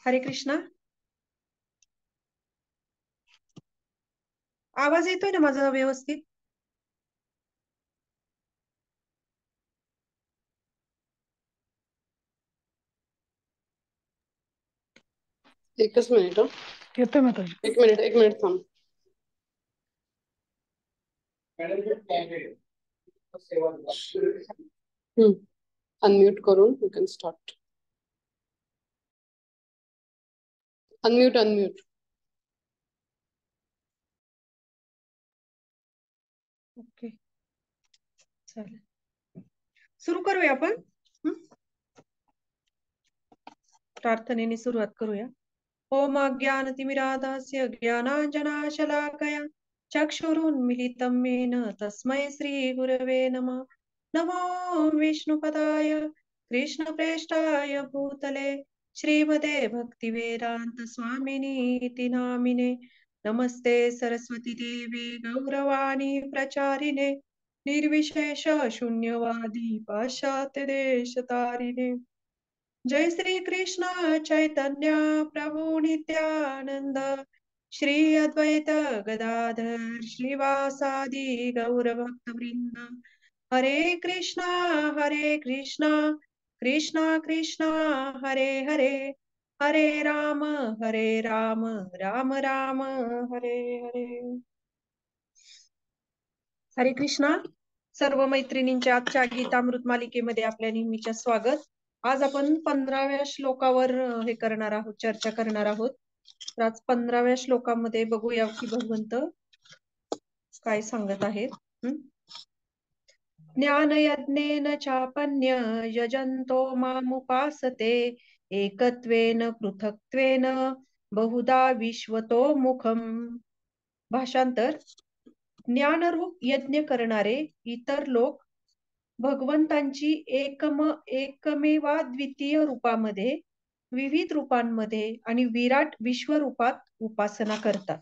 हरे कृष्णा. आवाज येतोय ना माझा व्यवस्थित? एकच मिनिट हं. येतोय माताजी. एक मिनिट थांब. अनम्यूट करून you can start. Unmute. Okay, चालेल. सुरू करूया आपण. प्रार्थनेने सुरुवात करूया. ओम अज्ञानतिमिरान्धस्य ज्ञानाञ्जनशलाकया चक्षुरुन्मीलितं येन तस्मै श्रीगुरवे नमः. नमो विष्णुपदाय कृष्णप्रेष्ठाय भूतले श्रीमते भक्तिवेदान्त स्वामिनीति नामिने. नमस्ते सरस्वती देवे गौरवाणी प्रचारिणे निर्विशेष शून्यवादी पाश्चात्य देशतारिणे. जय श्री कृष्ण चैतन्य प्रभु नित्यानंद श्री अद्वैत गदाधर श्रीवासादि गौर भक्त वृंद. हरे कृष्णा कृष्णा कृष्णा हरे हरे हरे राम राम राम हरे हरे. हरे कृष्णा. सर्व मैत्रिणींच्या आजच्या गीतामृत मालिकेमध्ये आपल्या नेहमीच्या स्वागत. आज आपण 15व्या श्लोकावर हे करणार आहोत, चर्चा करणार आहोत. तर आज 15व्या श्लोकामध्ये बघूया की भगवंत काय सांगत आहेत. ज्ञानयज्ञेन चापन्य यजन्तो मामुपासते एकत्वेन पृथक्त्वेन बहुधा विश्वतो मुखम. भाषांतर. ज्ञानरूप यज्ञ करणारे इतर लोक भगवंतांची एकमेवाद्वितीय रूपामध्ये, विविध रूपांमध्ये आणि विराट विश्वरूपात उपासना करतात.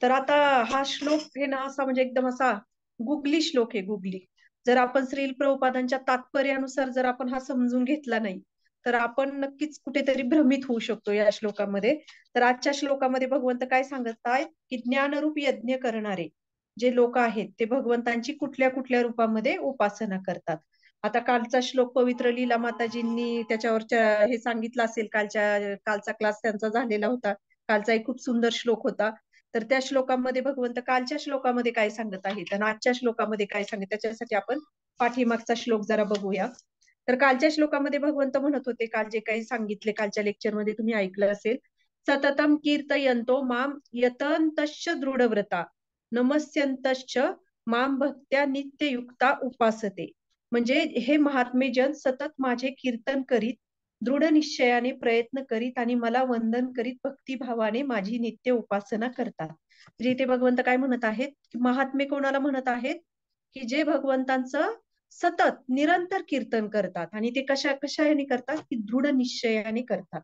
तर आता हा श्लोक हे ना असा म्हणजे एकदम असा गुगली श्लोक आहे, गुगली. जर आपण श्रील प्रभुपादांच्या तात्पर्यानुसार जर आपण हा समजून घेतला नाही तर आपण नक्कीच कुठेतरी भ्रमित होऊ शकतो या श्लोकामध्ये. तर आजच्या श्लोकामध्ये भगवंत काय सांगत आहेत की ज्ञानरूप यज्ञ करणारे जे लोक आहेत ते भगवंतांची कुठल्या कुठल्या रूपामध्ये उपासना करतात. आता कालचा श्लोक पवित्र लीला माताजींनी त्याच्यावर हे सांगितलं असेल. कालचा क्लास त्यांचा झालेला होता. कालचा एक खूप सुंदर श्लोक होता. तर त्या श्लोकामध्ये भगवंत कालच्या श्लोकामध्ये काय सांगत आहेत आणि आजच्या श्लोकामध्ये काय सांगत, त्याच्यासाठी आपण पाठीमागचा श्लोक जरा बघूया. तर कालच्या श्लोकामध्ये भगवंत म्हणत होते, काल जे काही सांगितले कालच्या लेक्चरमध्ये तुम्ही ऐकलं असेल, सततम कीर्तयंतो माम यतंतश्च दृढव्रता नमस्यंतश्च माम भक्त्या नित्ययुक्ता उपासते. म्हणजे हे महात्मे जन सतत माझे कीर्तन करीत, दृढ निश्चयाने प्रयत्न करीत आणि मला वंदन करीत भक्तिभावाने माझी नित्य उपासना करतात. म्हणजे इथे भगवंत काय म्हणत आहेत की महात्मे कोणाला म्हणत आहेत की जे भगवंतांचं सतत निरंतर कीर्तन करतात आणि ते कशाने करतात की दृढ निश्चयाने करतात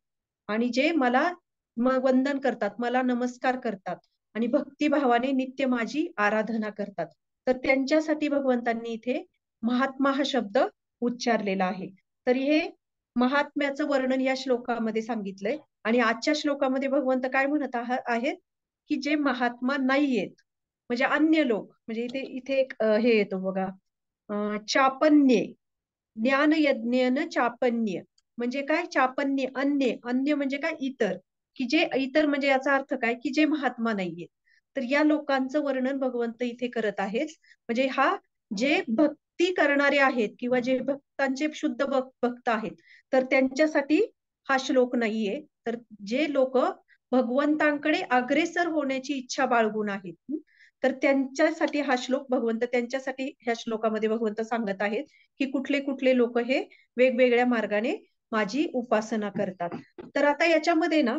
आणि जे मला वंदन करतात, मला नमस्कार करतात आणि भक्तिभावाने नित्य माझी आराधना करतात. तर त्यांच्यासाठी भगवंतांनी इथे महात्मा हा शब्द उच्चारलेला आहे. तर हे महात्म्याचं वर्णन या श्लोकामध्ये सांगितलंय. आणि आजच्या श्लोकामध्ये भगवंत काय म्हणत आहेत की जे महात्मा नाहीयेत म्हणजे अन्य लोक, म्हणजे इथे इथे एक हे येतो बघा, चापन्य. ज्ञान यज्ञेन चापन्य म्हणजे काय? चापन्य अन्य म्हणजे काय? इतर. की जे इतर म्हणजे याचा अर्थ काय की जे महात्मा नाहीये. तर या लोकांचं वर्णन भगवंत इथे करत आहेत. म्हणजे हा जे भक्ती करणारे आहेत किंवा जे भक्तांचे शुद्ध भक्त आहेत तर त्यांच्यासाठी हा श्लोक नाहीये. तर जे लोक भगवंतांकडे अग्रेसर होण्याची इच्छा बाळगून आहेत तर त्यांच्यासाठी हा श्लोक भगवंत त्यांच्यासाठी ह्या श्लोकामध्ये भगवंत सांगत आहेत की कुठले कुठले लोक हे वेगवेगळ्या मार्गाने माझी उपासना करतात. तर आता याच्यामध्ये ना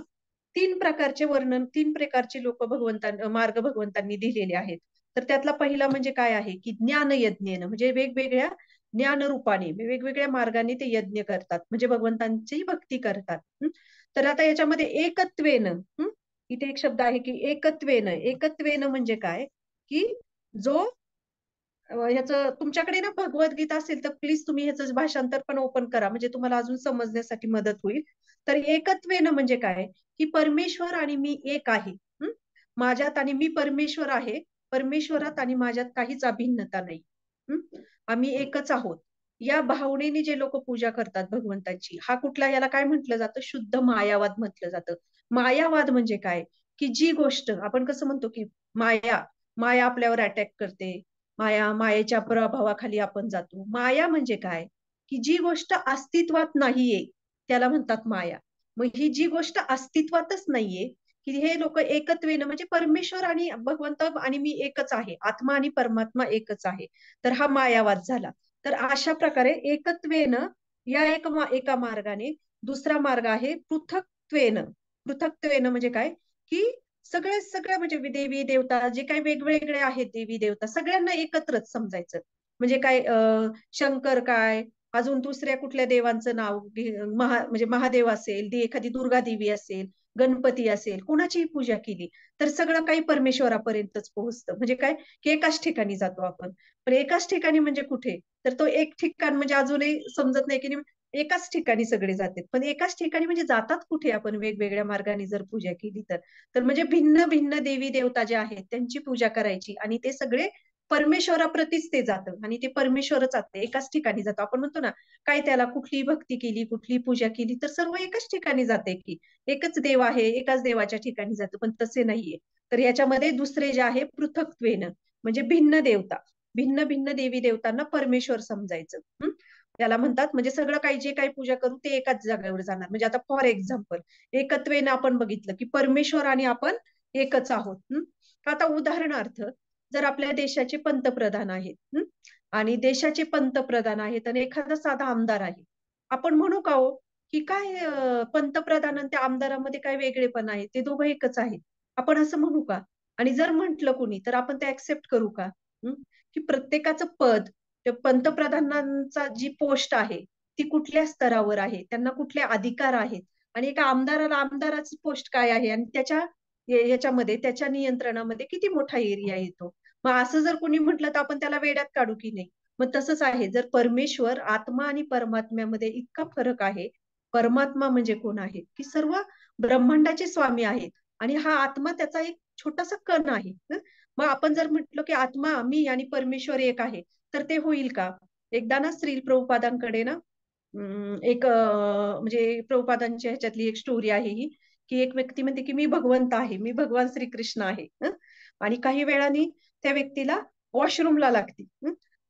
तीन प्रकारचे लोक मार्ग भगवंतांनी दिलेले आहेत. तर त्यातला पहिला म्हणजे काय आहे की ज्ञान यज्ञेन, म्हणजे वेगवेगळ्या ज्ञान रूपाने वेगवेगळ्या मार्गाने ते यज्ञ करतात म्हणजे भगवंतांची भक्ती करतात. तर आता याच्यामध्ये एकत्वेन, इथे एक शब्द आहे की एकत्वेन म्हणजे काय की जो ह्याचं तुमच्याकडे ना भगवद्गीता असेल तर प्लीज तुम्ही ह्याचं भाषांतर पण ओपन करा, म्हणजे तुम्हाला अजून समजण्यासाठी मदत होईल. तर एकत्वेन म्हणजे काय, की परमेश्वर आणि मी एक आहे. हं? माझ्यात आणि मी परमेश्वर आहे, परमेश्वरात आणि माझ्यात काहीच अभिन्नता नाही. हं? आम्ही एकच आहोत. या भावनेने जे लोक पूजा करतात भगवंताची, हा कुठला, याला काय म्हटलं जातं, शुद्ध मायावाद म्हटलं जातं. मायावाद म्हणजे काय, की जी गोष्ट आपण कसं म्हणतो की माया माया आपल्यावर अटॅक करते, मायेच्या प्रभावाखाली आपण जातो. माया म्हणजे काय, की जी गोष्ट अस्तित्वात नाहीये त्याला म्हणतात माया. मग ही जी गोष्ट अस्तित्वातच नाहीये, की हे लोक एकत्वेनं म्हणजे परमेश्वर आणि भगवंत आणि मी एकच आहे, आत्मा आणि परमात्मा एकच आहे, तर हा मायावाद झाला. तर अशा प्रकारे एकत्वेनं या एका मार्गाने. दुसरा मार्ग आहे पृथक्त्वेनं. पृथक्त्वेनं म्हणजे काय, की सगळे सगळे म्हणजे देवी देवता जे काही वेगवेगळे आहेत, देवी देवता सगळ्यांना एकत्रच समजायचं. म्हणजे काय, शंकर काय, अजून दुसऱ्या कुठल्या देवांचं नाव म्हणजे महादेव असेल, एखादी दुर्गा देवी असेल, गणपती असेल, कोणाचीही पूजा केली तर सगळं काही परमेश्वरापर्यंतच पोहोचतं. म्हणजे काय, की एकाच ठिकाणी जातो आपण. पण एकाच ठिकाणी म्हणजे कुठे, तर तो एक ठिकाण म्हणजे अजूनही समजत नाही की एकाच ठिकाणी सगळे जातात, पण एकाच ठिकाणी म्हणजे जातात कुठे आपण वेगवेगळ्या मार्गाने जर पूजा केली तर म्हणजे भिन्न भिन्न देवी देवता जे आहेत त्यांची पूजा करायची, आणि ते सगळे परमेश्वराप्रतीच ते जातं, आणि ते परमेश्वरच जाते एकाच ठिकाणी जातो. आपण म्हणतो ना, काय त्याला कुठलीही भक्ती केली, कुठली पूजा केली तर सर्व एकाच ठिकाणी जाते, की एकच देव आहे, एकाच देवाच्या ठिकाणी जातो, पण तसे नाहीये. तर याच्यामध्ये दुसरे जे आहे पृथक्त्वेन म्हणजे भिन्न देवता, भिन्न भिन्न देवी देवतांना परमेश्वर समजायचं. त्याला म्हणतात, म्हणजे सगळं काही जे काही पूजा करू ते एकाच जागेवर जाणार. म्हणजे आता फॉर एक्झाम्पल एकत्वेनं आपण बघितलं की परमेश्वर आणि आपण एकच आहोत. आता उदाहरणार्थ, जर आपल्या देशाचे पंतप्रधान आहेत, आणि देशाचे पंतप्रधान आहेत आणि एखादा साधा आमदार आहे, आपण म्हणू का हो की काय, पंतप्रधान आणि त्या आमदारामध्ये काय वेगळेपण आहे, ते दोघं एकच आहेत, आपण असं म्हणू का? आणि जर म्हंटल कोणी तर आपण ते ऍक्सेप्ट करू का? की प्रत्येकाचं पद, पंतप्रधानांचा जी पोस्ट आहे ती कुठल्या स्तरावर आहे, त्यांना कुठले अधिकार आहेत, आणि एका आमदाराला आमदाराची पोस्ट काय आहे, आणि याच्यामध्ये त्याच्या नियंत्रणामध्ये किती मोठा एरिया येतो. मग असं जर कोणी म्हटलं तर आपण त्याला वेड्यात काढू की नाही. मग तसंच आहे, जर परमेश्वर आत्मा आणि परमात्म्यामध्ये इतका फरक आहे. परमात्मा म्हणजे कोण आहे, की सर्व ब्रह्मांडाचे स्वामी आहेत, आणि हा आत्मा त्याचा एक छोटासा कण आहे. मग आपण जर म्हटलं की आत्मा मी आणि परमेश्वर एक आहे, तर ते होईल का? एकदा ना श्री प्रभुपादांकडे ना, एक म्हणजे प्रभुपादांच्या ह्याच्यातली एक स्टोरी आहे ही, की एक व्यक्ती म्हणते की मी भगवंत आहे, मी भगवान श्रीकृष्ण आहे. आणि काही वेळाने त्या व्यक्तीला वॉशरूमला लागते.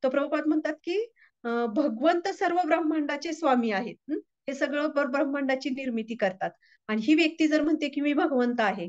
तर प्रभुपाद म्हणतात की भगवंत सर्व ब्रह्मांडाचे स्वामी आहेत. हे सगळं ब्रह्मांडाची निर्मिती करतात, आणि ही व्यक्ती जर म्हणते की मी भगवंत आहे,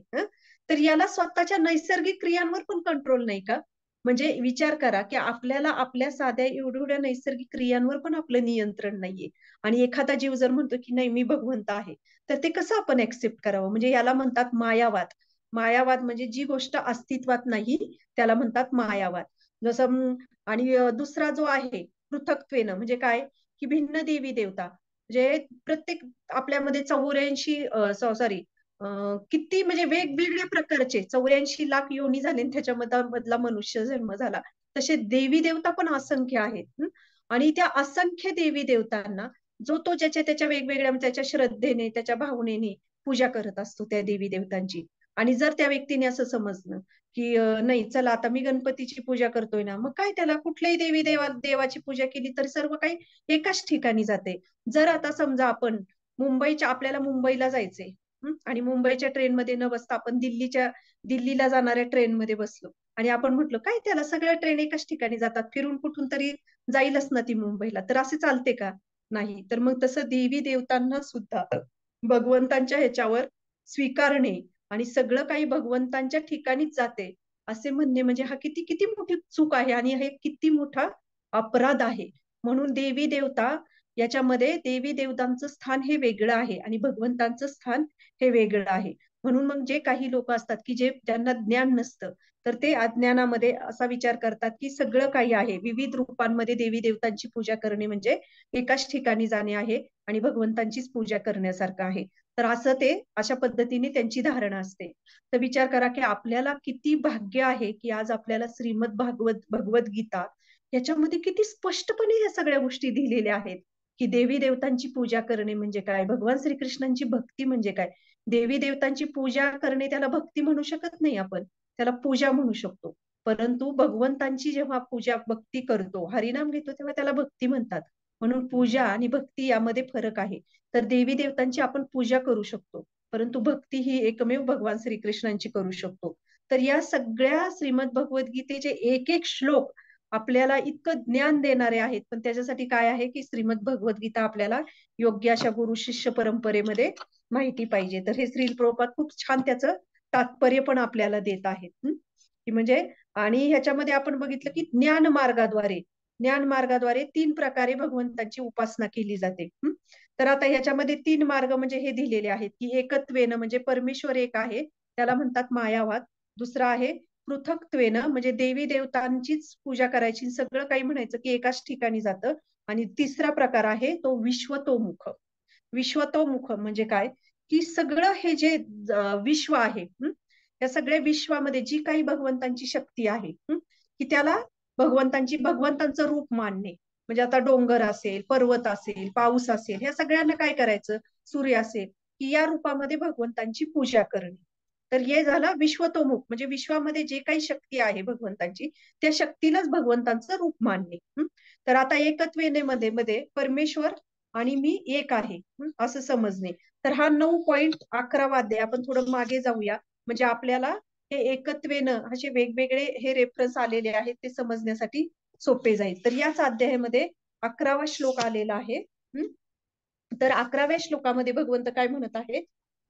तर याला स्वतःच्या नैसर्गिक क्रियांवर पण कंट्रोल नाही का? म्हणजे विचार करा की आपल्याला आपल्या साध्या एवढ्या नैसर्गिक क्रियांवर पण आपलं नियंत्रण नाहीये, आणि एखादा जीव जर म्हणतो की नाही मी भगवंत आहे, तर ते कसं आपण ऍक्सेप्ट करावं? म्हणजे याला म्हणतात मायावाद. मायावाद म्हणजे जी गोष्ट अस्तित्वात नाही त्याला म्हणतात मायावाद. जसं आणि दुसरा जो आहे पृथक्त्वेनं म्हणजे काय, की भिन्न देवी देवता, म्हणजे प्रत्येक आपल्यामध्ये 84 सॉरी किती म्हणजे वेगवेगळ्या प्रकारचे 84 लाख योनी झाले आणि त्याच्यामधला मधला मनुष्य जन्म झाला. तसे देवी देवता पण असंख्य आहेत. आणि त्या असंख्य देवी देवतांना जो तो ज्याच्या त्याच्या वेगवेगळ्या त्याच्या श्रद्धेने त्याच्या भावनेने पूजा करत असतो त्या देवी देवतांची. आणि जर त्या व्यक्तीने असं समजलं की नाही चला आता मी गणपतीची पूजा करतोय ना, मग काय त्याला कुठल्याही देवाची पूजा केली तर सर्व काही एकाच ठिकाणी जाते. जर आता समजा आपण आपल्याला मुंबईला जायचंय, आणि मुंबईच्या ट्रेनमध्ये न बसता आपण दिल्लीला जाणाऱ्या ट्रेनमध्ये बसलो, आणि आपण म्हटलं काय त्याला सगळ्या ट्रेन एकाच ठिकाणी जातात, फिरून कुठून तरी जाईलच ना ती मुंबईला, तर असे चालते का? नाही. तर मग तसं देवी देवतांना सुद्धा भगवंतांच्या ह्याच्यावर स्वीकारणे आणि सगळं काही भगवंतांच्या ठिकाणीच जाते असे म्हणणे म्हणजे हा किती किती मोठी चूक आहे, आणि हे किती मोठा अपराध आहे. म्हणून देवी देवता याच्यामध्ये देवी देवतांचं स्थान हे वेगळं आहे आणि भगवंतांचं स्थान हे वेगळं आहे. म्हणून मग जे काही लोक असतात की जे ज्यांना ज्ञान नसतं, तर ते अज्ञानामध्ये असा विचार करतात की सगळं काही आहे, विविध रूपांमध्ये देवी देवतांची पूजा करणे म्हणजे एकाच ठिकाणी जाणे आहे आणि भगवंतांचीच पूजा करण्यासारखं आहे. तर असं ते अशा पद्धतीने त्यांची धारणा असते. तर विचार करा की आपल्याला किती भाग्य आहे की आज आपल्याला श्रीमद भगवद्गीता याच्यामध्ये किती स्पष्टपणे ह्या सगळ्या गोष्टी दिलेल्या आहेत की देवी देवतांची पूजा करणे म्हणजे काय, भगवान श्रीकृष्णांची भक्ती म्हणजे काय. देवी देवतांची पूजा करणे त्याला भक्ती म्हणू शकत नाही आपण, त्याला पूजा म्हणू शकतो. परंतु भगवंतांची जेव्हा पूजा भक्ती करतो, हरिनाम घेतो, तेव्हा त्याला भक्ती म्हणतात. म्हणून पूजा आणि भक्ती यामध्ये फरक आहे. तर देवी देवतांची आपण पूजा करू शकतो, परंतु भक्ती ही एकमेव भगवान श्रीकृष्णांची करू शकतो. तर या सगळ्या श्रीमद भगवद्गीतेचे एक एक श्लोक आपल्याला इतकं ज्ञान देणारे आहेत. पण त्याच्यासाठी काय आहे की श्रीमद भगवद्गीता आपल्याला योग्य अशा गुरु शिष्य परंपरेमध्ये माहिती पाहिजे. तर हे श्रील प्रभुपाद खूप छान त्याचं तात्पर्य पण आपल्याला देत आहेत. की म्हणजे आणि ह्याच्यामध्ये आपण बघितलं की ज्ञान मार्गाद्वारे 3 प्रकारे भगवंताची उपासना केली जाते. तर आता ह्याच्यामध्ये 3 मार्ग म्हणजे हे दिलेले आहेत की एकत्वेनं म्हणजे परमेश्वर एक आहे, त्याला म्हणतात मायावाद. दुसरा आहे पृथक्त्वेनं म्हणजे देवी देवतांचीच पूजा करायची, सगळं काही म्हणायचं की एकाच ठिकाणी जातं. आणि तिसरा प्रकार आहे तो विश्वतोमुख. विश्वतोमुख म्हणजे काय की सगळं हे जे विश्व आहे, या सगळ्या विश्वामध्ये जी काही भगवंतांची शक्ती आहे, की त्याला भगवंतांचं रूप मानणे. म्हणजे आता डोंगर असेल, पर्वत असेल, पाऊस असेल, ह्या सगळ्यांना काय करायचं, सूर्य असेल, की या रूपामध्ये भगवंतांची पूजा करणे. तर हे झालं विश्वतोमुख म्हणजे विश्वामध्ये जे काही शक्ती आहे भगवंतांची, त्या शक्तीलाच भगवंतांचं रूप मानणे. तर आता एकत्वेने मध्ये मध्ये परमेश्वर आणि मी एक आहे असं समजणे. तर हा 9.11 अध्याय आपण थोडं मागे जाऊया, म्हणजे आपल्याला हे एकत्वेनं असे वेगवेगळे हे रेफरन्स आलेले आहेत ते समजण्यासाठी सोपे जाईल. तर याच अध्यायामध्ये 11वा श्लोक आलेला आहे. तर 11व्या श्लोकामध्ये भगवंत काय म्हणत आहे,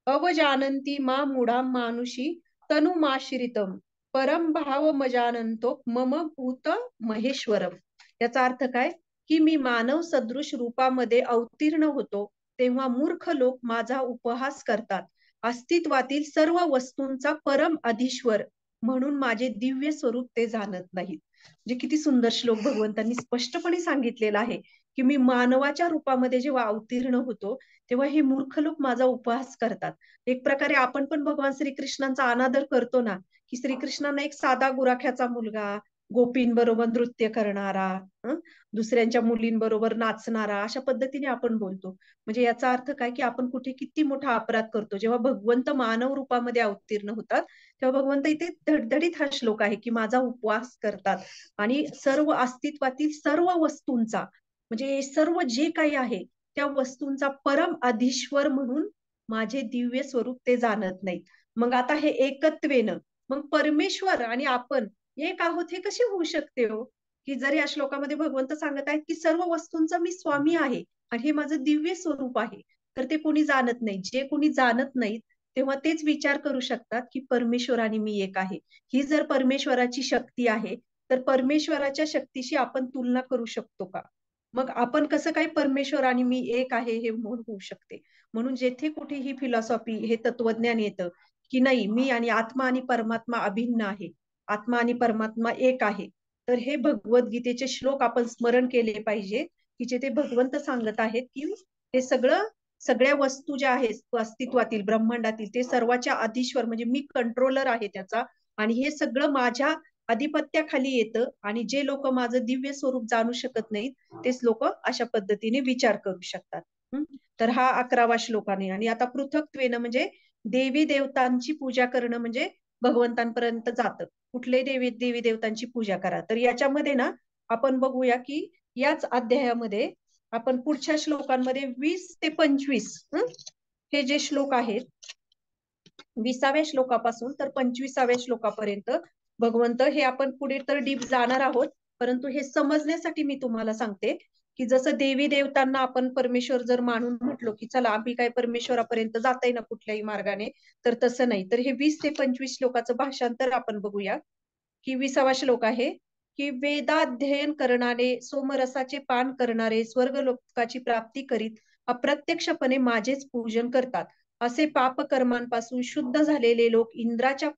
अवजानंती मा मुडा मानुषी तनुमाश्रितम परम भाव मजानंतो मम भूत महेश्वरम. याचा अर्थ काय की मी मानव सदृश रूपामध्ये अवतीर्ण होतो तेव्हा मूर्ख लोक माझा उपहास करतात. अस्तित्वातील सर्व वस्तूंचा परम अधीश्वर म्हणून माझे दिव्य स्वरूप ते जाणत नाहीत. म्हणजे किती सुंदर श्लोक भगवंतांनी स्पष्टपणे सांगितलेला आहे की मी मानवाच्या रूपामध्ये जेव्हा अवतीर्ण होतो तेव्हा हे मूर्ख लोक माझा उपहास करतात. एक प्रकारे आपण पण भगवान श्रीकृष्णांचा अनादर करतो ना, की श्रीकृष्णांना एक साधा गुराख्याचा मुलगा, गोपींबरोबर नृत्य करणारा, दुसऱ्यांच्या मुलींबरोबर नाचणारा, अशा पद्धतीने आपण बोलतो. म्हणजे याचा अर्थ काय की आपण कुठे किती मोठा अपराध करतो. जेव्हा भगवंत मानव रूपामध्ये अवतीर्ण होतात तेव्हा भगवंत इथे धडधडीत हा श्लोक आहे की माझा उपवास करतात आणि सर्व अस्तित्वातील सर्व वस्तूंचा म्हणजे सर्व जे काही आहे त्या वस्तूंचा परम अधीश्वर म्हणून माझे दिव्य स्वरूप ते जाणत नाहीत. मग आता हे एकत्वेनं मग परमेश्वर आणि आपण एक आहोत हे कसे होऊ शकते हो, की जर या श्लोकामध्ये भगवंत सांगत आहेत की सर्व वस्तूंचा मी स्वामी आहे आणि हे माझं दिव्य स्वरूप आहे, तर ते कोणी जाणत नाही. जे कोणी जाणत नाहीत तेव्हा तेच विचार करू शकतात की परमेश्वर आणि मी एक आहे. ही जर परमेश्वराची शक्ती आहे तर परमेश्वराच्या शक्तीशी आपण तुलना करू शकतो का? मग आपण कसं काय परमेश्वर आणि मी एक आहे हे होऊ शकते. म्हणून जेथे कुठे ही फिलॉसॉफी हे तत्वज्ञान येतं की नाही मी आणि आत्मा आणि परमात्मा अभिन्न आहे, आत्मा आणि परमात्मा एक आहे, तर हे भगवद्गीतेचे श्लोक आपण स्मरण केले पाहिजे की जे ते भगवंत सांगत आहेत की हे सगळ्या वस्तू ज्या आहेत अस्तित्वातील ब्रह्मांडातील ते सर्वाच्या अधीश्वर म्हणजे मी कंट्रोलर आहे त्याचा आणि हे सगळं माझ्या अधिपत्याखाली येतं आणि जे लोक माझं दिव्य स्वरूप जाणू शकत नाहीत तेच लोक अशा पद्धतीने विचार करू शकतात. तर हा 11वा श्लोकाने. आणि आता पृथक्त्वेनं म्हणजे देवी देवतांची पूजा करणं म्हणजे भगवंतांपर्यंत जातं. कुठले देवी देवतांची पूजा करा. तर याच्यामध्ये ना आपण बघूया की याच अध्यायामध्ये आपण पुढच्या श्लोकांमध्ये 20 ते 25 हे जे श्लोक आहेत 20व्या श्लोकापासून तर 25व्या श्लोकापर्यंत भगवंत हे आपण पुढे तर डीप जाणार आहोत, परंतु हे समजण्यासाठी मी तुम्हाला सांगते की जसं देवी देवतांना आपण परमेश्वर जर मानून म्हटलो की चला आम्ही काय परमेश्वरापर्यंत जाता ना कुठल्याही मार्गाने, तर तसं नाही. तर हे 20 ते 25 श्लोकाचं भाषांतर आपण बघूया. की 20वा श्लोक आहे की वेदाध्ययन करणारे सोमरसाचे पान करणारे स्वर्ग लोकाची प्राप्ती करीत अप्रत्यक्षपणे माझेच पूजन करतात. असे पाप कर्मांपासून शुद्ध झालेले लोक इंद्राच्या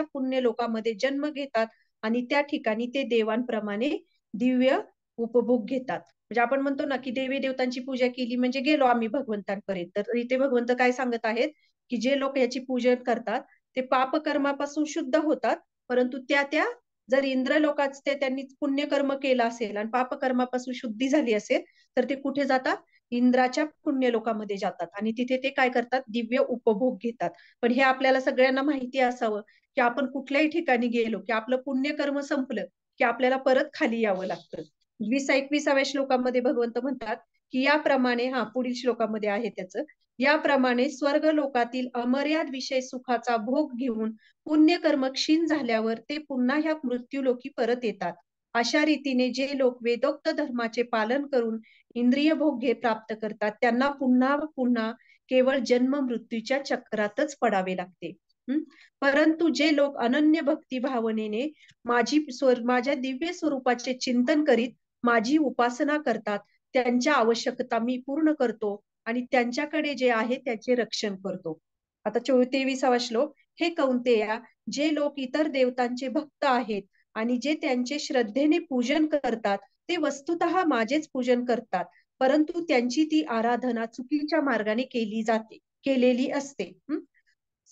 पुण्य लोकामध्ये जन्म घेतात आणि त्या ठिकाणी ते देवांप्रमाणे दिव्य उपभोग घेतात. म्हणजे आपण म्हणतो ना की देवी देवतांची पूजा केली म्हणजे गेलो आम्ही भगवंतांपर्यंत. तर इथे भगवंत काय सांगत आहेत की जे लोक याची पूजन करतात ते पाप कर्मापासून शुद्ध होतात, परंतु त्या जर इंद्र लोकात ते त्यांनी पुण्यकर्म केलं असेल आणि पापकर्मापासून शुद्धी झाली असेल तर ते कुठे जातात? इंद्राच्या पुण्य लोकामध्ये जातात आणि तिथे ते काय करतात? दिव्य उपभोग घेतात. पण हे आपल्याला सगळ्यांना माहिती असावं की आपण कुठल्याही ठिकाणी गेलो की आपलं पुण्यकर्म संपलं की आपल्याला परत खाली यावं लागतं. 20-21व्या श्लोकामध्ये भगवंत म्हणतात की याप्रमाणे, हा पुढील श्लोकामध्ये आहे त्याचं, याप्रमाणे स्वर्ग लोकातील अमर्याद विषय सुखाचा भोग घेऊन पुण्यकर्म क्षीण झाल्यावर ते पुन्हा ह्या मृत्यूलोकी परत येतात. अशा रीतीने जे लोक वेदोक्त धर्माचे पालन करून इंद्रिय भोग प्राप्त करतात त्यांना पुन्हा पुन्हा केवळ जन्म मृत्यूच्या चक्रातच पडावे लागते. परंतु जे लोक अनन्य भक्ती भावनेने माझ्या दिव्य स्वरूपाचे चिंतन करीत माझी उपासना करतात त्यांच्या आवश्यकता मी पूर्ण करतो आणि त्यांच्याकडे जे आहे त्याचे रक्षण करतो. आता 23वा श्लोक. हे कौंतेया, जे लोक इतर देवतांचे भक्त आहेत आणि जे त्यांचे श्रद्धेने पूजन करतात ते वस्तुतः माझेच पूजन करतात, परंतु त्यांची ती आराधना चुकीच्या मार्गाने केलेली असते.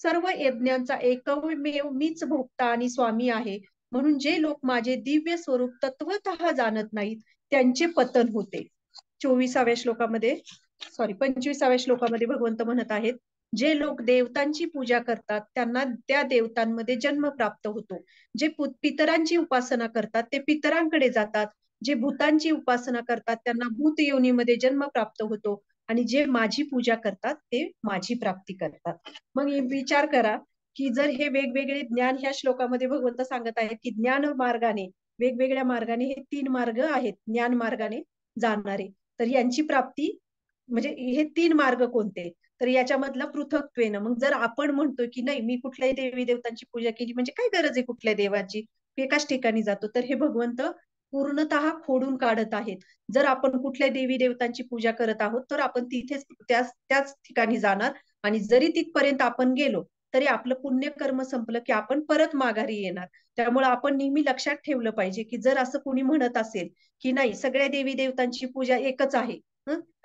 सर्व यज्ञांचा एकमेव मीच भोक्ता आणि स्वामी आहे, म्हणून जे लोक माझे दिव्य स्वरूप तत्वतः जाणत नाहीत त्यांचे पतन होते. 24व्या श्लोकामध्ये 25व्या श्लोकामध्ये भगवंत म्हणत आहेत, जे लोक देवतांची पूजा करतात त्यांना त्या देवतांमध्ये जन्म प्राप्त होतो. जे पितरांची उपासना करतात ते पितरांकडे जातात. जे भूतांची उपासना करतात त्यांना भूत योनीमध्ये जन्म प्राप्त होतो आणि जे माझी पूजा करतात ते माझी प्राप्ती करतात. मग विचार करा की जर हे वेगवेगळे ज्ञान ह्या श्लोकामध्ये भगवंत सांगत आहेत की ज्ञान मार्गाने, वेगवेगळ्या मार्गाने, हे 3 मार्ग आहेत ज्ञान मार्गाने जाणारे, तर यांची प्राप्ती म्हणजे हे 3 मार्ग कोणते? तर याच्यामधला पृथक्त्वेनं. मग जर आपण म्हणतोय की नाही मी कुठल्याही देवी देवतांची पूजा केली म्हणजे काय गरज आहे कुठल्या देवाची, एकाच ठिकाणी जातो, तर हे भगवंत पूर्णतः खोडून काढत आहेत. जर आपण कुठल्या देवी देवतांची पूजा करत आहोत तर आपण तिथेच त्याच ठिकाणी जाणार आणि जरी तिथपर्यंत आपण गेलो तरी आपलं पुण्यकर्म संपलं की आपण परत माघारी येणार. त्यामुळे आपण नेहमी लक्षात ठेवलं पाहिजे की जर असं कोणी म्हणत असेल की नाही सगळ्या देवी देवतांची पूजा एकच आहे,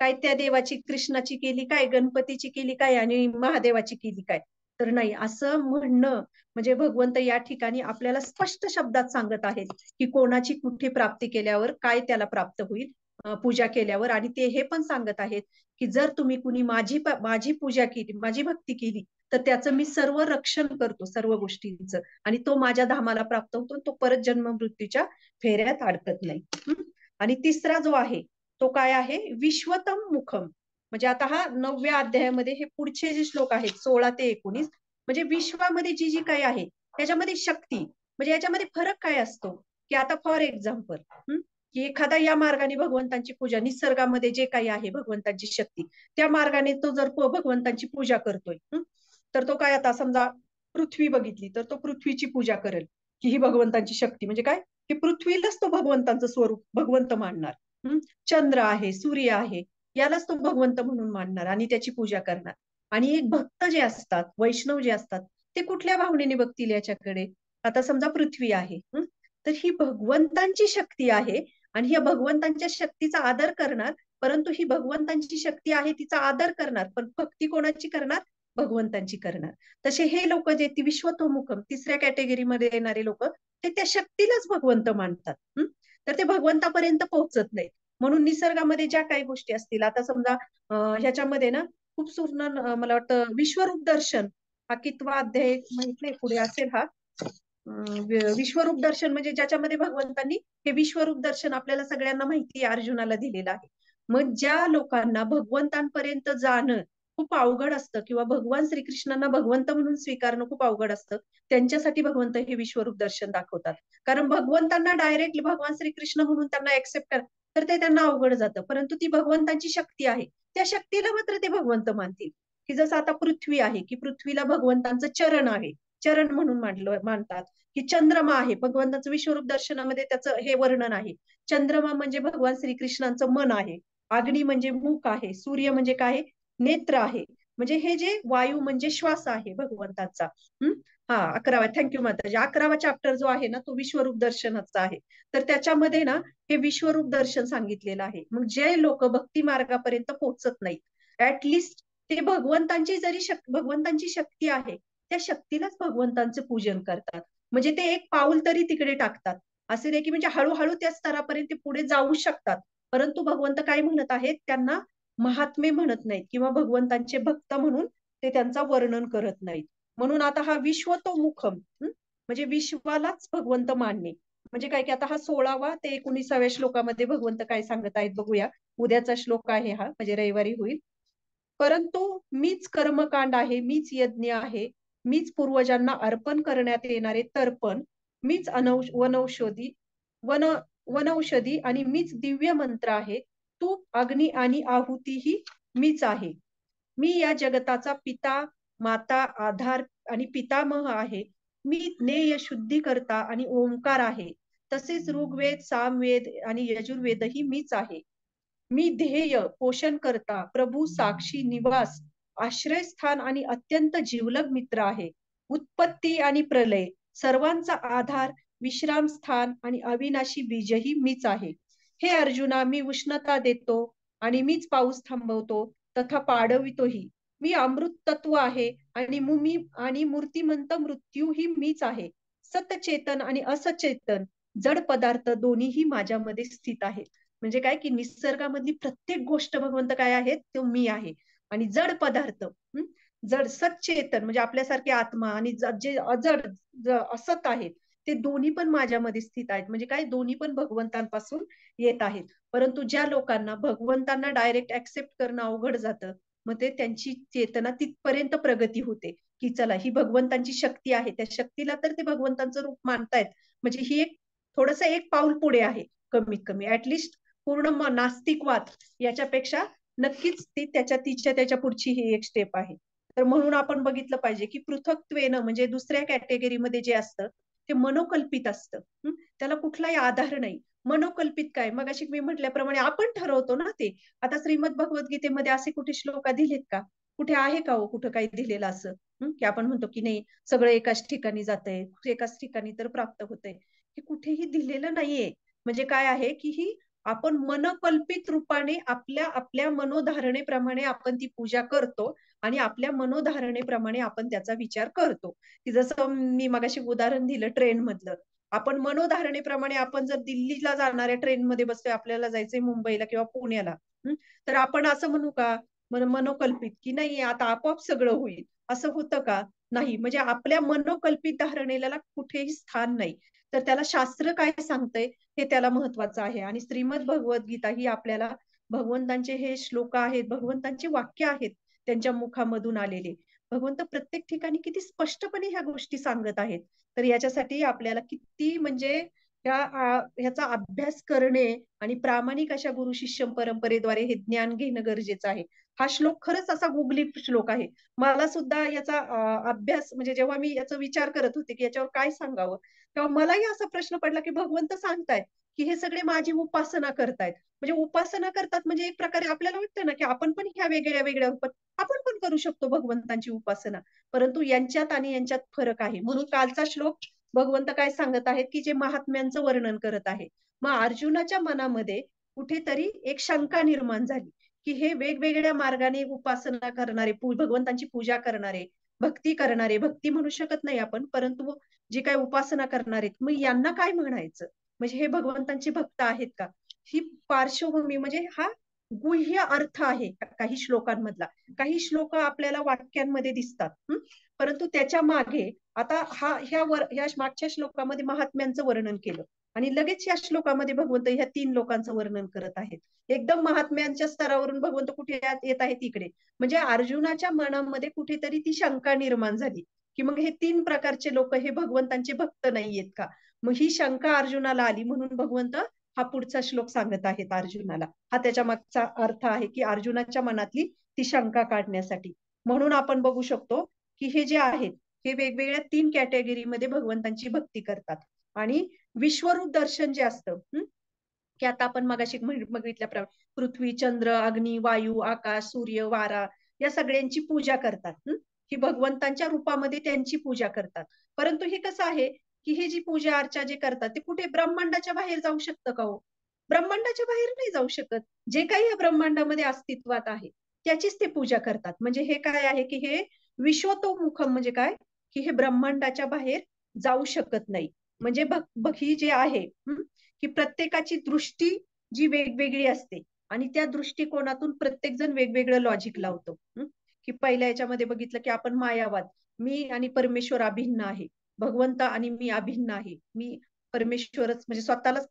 काय त्या देवाची कृष्णाची केली काय, गणपतीची केली काय आणि महादेवाची केली काय, तर नाही असं म्हणणं म्हणजे भगवंत या ठिकाणी आपल्याला स्पष्ट शब्दात सांगत आहेत की कोणाची कुठे प्राप्ती केल्यावर काय त्याला प्राप्त होईल पूजा केल्यावर. आणि ते हे पण सांगत आहेत की जर तुम्ही कुणी माझी पूजा केली, माझी भक्ती केली तर त्याचं मी सर्व रक्षण करतो सर्व गोष्टींचं आणि तो माझ्या धामाला प्राप्त होतो, तो परत जन्म मृत्यूच्या फेऱ्यात अडकत नाही. आणि तिसरा जो आहे तो काय आहे? विश्वतम मुखम. म्हणजे आता हा 9व्या अध्यायामध्ये हे पुढचे जे श्लोक आहेत 16 ते 19, म्हणजे विश्वामध्ये जी जी काही आहे त्याच्यामध्ये शक्ती, म्हणजे याच्यामध्ये फरक काय असतो की आता फॉर एक्झाम्पल की एखादा या मार्गाने भगवंतांची पूजा, निसर्गामध्ये जे काही आहे भगवंतांची शक्ती त्या मार्गाने तो जर भगवंतांची पूजा करतोय, तर तो काय, आता समजा पृथ्वी बघितली तर तो पृथ्वीची पूजा करेल की ही भगवंतांची शक्ती, म्हणजे काय की पृथ्वीलाच तो भगवंतांचं स्वरूप भगवंत मानणार. चंद्र आहे, सूर्य आहे, यालाच तो भगवंत म्हणून मानणार आणि त्याची पूजा करणार. आणि एक भक्त जे असतात, वैष्णव जे असतात, ते कुठल्या भावनेने बघतील याच्याकडे? आता समजा पृथ्वी आहे, तर ही भगवंतांची शक्ती आहे आणि या भगवंतांच्या शक्तीचा आदर करणार, परंतु ही भगवंतांची शक्ती आहे तिचा आदर करणार, पण भक्ती कोणाची करणार? भगवंतांची करणार. तसे हे लोक जे विश्वतोमुखम 3ऱ्या कॅटेगरीमध्ये येणारे लोक, ते त्या शक्तीलाच भगवंत मानतात. तर ते भगवंतापर्यंत पोहोचत नाही. म्हणून निसर्गामध्ये ज्या काही गोष्टी असतील, आता समजा ह्याच्यामध्ये ना खूप सुंदर मला वाटतं विश्वरूप दर्शन हा कितवा अध्याय माहित नाही, पुढे असेल हा. विश्वरूप दर्शन म्हणजे ज्याच्यामध्ये भगवंतांनी हे विश्वरूप दर्शन आपल्याला सगळ्यांना माहिती आहे अर्जुनाला दिलेलं आहे. मग ज्या लोकांना भगवंतांपर्यंत जाणं खूप अवघड असतं किंवा भगवान श्रीकृष्णांना भगवंत म्हणून स्वीकारणं खूप अवघड असतं, त्यांच्यासाठी भगवंत हे विश्वरूप दर्शन दाखवतात. कारण भगवंतांना डायरेक्ट भगवान श्रीकृष्ण म्हणून त्यांना एक्सेप्ट कर तर ते त्यांना अवघड जातं, परंतु ती भगवंतांची शक्ती आहे त्या शक्तीला मात्र ते भगवंत मानतील. की जसं आता पृथ्वी आहे की पृथ्वीला भगवंतांचं चरण आहे, चरण म्हणून मानतात. की चंद्रमा आहे, भगवंताचं विश्वरूप दर्शनामध्ये त्याचं हे वर्णन आहे. चंद्रमा म्हणजे भगवान श्रीकृष्णांचं मन आहे, अग्नी म्हणजे मुख आहे, सूर्य म्हणजे काय, नेत्र आहे, म्हणजे हे जे वायू म्हणजे श्वास आहे भगवंताचा. हा 11वा, थँक्यू माताजी, 11वा चॅप्टर जो आहे ना तो विश्वरूप दर्शनाचा आहे. तर त्याच्यामध्ये ना हे विश्वरूप दर्शन सांगितलेलं आहे. मग जे लोक भक्ती मार्गापर्यंत पोहोचत नाहीत, ऍटलिस्ट ते भगवंतांची जरी भगवंतांची शक्ती आहे त्या शक्तीलाच भगवंतांचं पूजन करतात. म्हणजे ते एक पाऊल तरी तिकडे टाकतात. असे नाही की म्हणजे हळूहळू त्या स्तरापर्यंत ते पुढे जाऊ शकतात. परंतु भगवंत काय म्हणत आहेत, त्यांना महात्मे म्हणत नाहीत किंवा भगवंतांचे भक्त म्हणून ते त्यांचा वर्णन करत नाहीत. म्हणून आता हा विश्वतोमुखम म्हणजे विश्वालाच भगवंत मानणे. म्हणजे काय की आता हा 16वा ते 19व्या श्लोकामध्ये भगवंत काय सांगत आहेत बघूया. उद्याचा श्लोक आहे हा, म्हणजे रविवारी होईल. परंतु मीच कर्मकांड आहे, मीच यज्ञ आहे, मीच पूर्वजांना अर्पण करण्यात येणारे तर्पण, मीच वनौषधी वन वनौषधी आणि मीच दिव्य मंत्र आहे. तूप, अग्नी आणि आहुतीही मीच आहे. मी या जगताचा पिता, माता, आधार आणि पितामह आहे. मी ज्ञेय शुद्धीकर्ता आणि ओंकार आहे. तसेच ऋग्वेद, सामवेद आणि यजुर्वेदही मीच आहे. मी ध्येय, पोषण करता, प्रभू, साक्षी, निवास, आश्रयस्थान आणि अत्यंत जिवलग मित्र आहे. उत्पत्ती आणि प्रलय, सर्वांचा आधार, विश्राम स्थान आणि अविनाशी बीजही मीच आहे. हे अर्जुना, मी उष्णता देतो आणि मीच पाऊस थांबवतो तथा पाडवितोही. मी अमृत तत्व आहे आणि मूर्तिमंत मृत्यूही मीच आहे. सतचेतन आणि असचेतन जड पदार्थ दोन्हीही माझ्यामध्ये स्थित आहेत. म्हणजे काय की निसर्गामधली प्रत्येक गोष्ट भगवंत काय आहेत, तो मी आहे. आणि जड पदार्थ, जड सचेतन म्हणजे आपल्यासारखे आत्मा आणि जे अजड असत आहेत, ते दोन्ही पण माझ्यामध्ये स्थित आहेत. म्हणजे काय, दोन्ही पण भगवंतांपासून येत आहेत. परंतु ज्या लोकांना भगवंतांना डायरेक्ट ऍक्सेप्ट करणं अवघड जातं, मग ते त्यांची चेतना तिथपर्यंत प्रगती होते की चला ही भगवंतांची शक्ती आहे, त्या शक्तीला तर ते भगवंतांचं रूप मानतायत. म्हणजे ही एक थोडस एक पाऊल पुढे आहे, कमीत कमी ऍटलिस्ट पूर्ण नास्तिकवाद याच्यापेक्षा नक्कीच ती त्याच्या पुढची ही एक स्टेप आहे. तर म्हणून आपण बघितलं पाहिजे की पृथक्त्वेनं म्हणजे दुसऱ्या कॅटेगरीमध्ये जे असतं ते मनोकल्पित असतं. त्याला कुठलाही आधार नाही. मनोकल्पित काय, मग अशी मी म्हटल्याप्रमाणे आपण ठरवतो ना ते. आता श्रीमद भगवद्गीतेमध्ये असे कुठे श्लोक दिलेत का? कुठे आहे का हो कुठं काही दिलेलं असं? की आपण म्हणतो की नाही सगळं एकाच ठिकाणी जातंय, एकाच ठिकाणी तर प्राप्त होतंय. हे कुठेही दिलेलं नाहीये. म्हणजे काय आहे की ही आपण मनकल्पित रूपाने आपल्या आपल्या मनोधारणेप्रमाणे आपण ती पूजा करतो आणि आपल्या मनोधारणेप्रमाणे आपण त्याचा विचार करतो. की जसं मी मगाशी उदाहरण दिलं ट्रेन मधलं, आपण मनोधारणेप्रमाणे आपण जर दिल्लीला जाणाऱ्या ट्रेनमध्ये बसतोय, आपल्याला जायचंय मुंबईला किंवा पुण्याला, तर आपण असं म्हणू का मनोकल्पित की नाही आता आपोआप सगळं होईल, असं होतं का? नाही. म्हणजे आपल्या मनोकल्पित धारणेला कुठेही स्थान नाही. तर त्याला शास्त्र काय सांगतंय हे त्याला महत्वाचं आहे. आणि श्रीमद भगवद्गीता ही आपल्याला भगवंतांचे हे श्लोक आहेत, भगवंतांची वाक्य आहेत, त्यांच्या मुखामधून आलेले. भगवंत प्रत्येक ठिकाणी किती स्पष्टपणे ह्या गोष्टी सांगत आहेत. तर याच्यासाठी आपल्याला किती म्हणजे ह्याचा अभ्यास करणे आणि प्रामाणिक अशा गुरु शिष्य परंपरेद्वारे हे ज्ञान घेणं गरजेचं आहे. हा श्लोक खरंच असा गुगली श्लोक आहे. मला सुद्धा याचा अभ्यास म्हणजे जेव्हा मी याचा विचार करत होते की याच्यावर काय सांगावं, तेव्हा मलाही असा प्रश्न पडला की भगवंत सांगतायत की हे सगळे माझी उपासना करतायत. म्हणजे उपासना करतात म्हणजे एक प्रकारे आपल्याला वाटतं ना की आपण पण ह्या वेगळ्या वेगळ्या रूपात आपण पण करू शकतो भगवंतांची उपासना. परंतु यांच्यात आणि यांच्यात फरक आहे. म्हणून कालचा श्लोक भगवंत काय सांगत आहेत की जे महात्म्यांचं वर्णन करत आहे. मग अर्जुनाच्या मनामध्ये कुठेतरी एक शंका निर्माण झाली की हे वेगवेगळ्या मार्गाने उपासना करणारे, भगवंतांची पूजा करणारे, भक्ती करणारे, भक्ती म्हणू शकत नाही आपण, परंतु जे काही उपासना करणारे, मग यांना काय म्हणायचं? म्हणजे हे भगवंतांचे भक्त आहेत का? ही पार्श्वभूमी म्हणजे हा गुह्य अर्थ आहे काही श्लोकांमधला. काही श्लोक आपल्याला वाक्यांमध्ये दिसतात, परंतु त्याच्या मागे आता ह्या मागच्या श्लोकामध्ये महात्म्यांचं वर्णन केलं आणि लगेच या श्लोकामध्ये भगवंत ह्या 3 लोकांचं वर्णन करत आहेत. एकदम महात्म्यांच्या स्तरावरून भगवंत कुठे येत आहेत इकडे. म्हणजे अर्जुनाच्या मनामध्ये कुठेतरी ती शंका निर्माण झाली की मग हे 3 प्रकारचे लोक हे भगवंतांचे भक्त नाहीयेत का? मग ही शंका अर्जुनाला आली म्हणून भगवंत हा पुढचा श्लोक सांगत आहेत अर्जुनाला. हा त्याच्या मागचा अर्थ आहे की अर्जुनाच्या मनातली ती शंका काढण्यासाठी. म्हणून आपण बघू शकतो की हे जे आहेत हे वेगवेगळ्या 3 कॅटेगरीमध्ये भगवंतांची भक्ती करतात. आणि विश्वरूप दर्शन जे असतं, की आता आपण मगाशी बघितल्याप्रमाणे पृथ्वी, चंद्र, अग्नी, वायू, आकाश, सूर्य, वारा या सगळ्यांची पूजा करतात. ही भगवंतांच्या रूपामध्ये त्यांची पूजा करतात. परंतु हे कसं आहे की हे जी पूजा अर्चा जे करतात ते कुठे ब्रह्मांडाच्या बाहेर जाऊ शकतं का हो? ब्रह्मांडाच्या बाहेर नाही जाऊ शकत. जे काही या ब्रह्मांडामध्ये अस्तित्वात आहे त्याचीच ते पूजा करतात. म्हणजे हे काय आहे की हे विश्वतोमुखम म्हणजे काय की हे ब्रह्मांडाच्या बाहेर जाऊ शकत नाही. म्हणजे ही जे आहे की प्रत्येकाची दृष्टी जी वेगवेगळी असते आणि त्या दृष्टिकोनातून प्रत्येक जण वेगवेगळं लॉजिक लावतो. की पहिल्या याच्यामध्ये बघितलं की आपण मायावाद, मी आणि परमेश्वर अभिन्न आहे, भगवंत आणि मी अभिन्न आहे, मी परमेश्वरच म्हणजे स्वतःलाच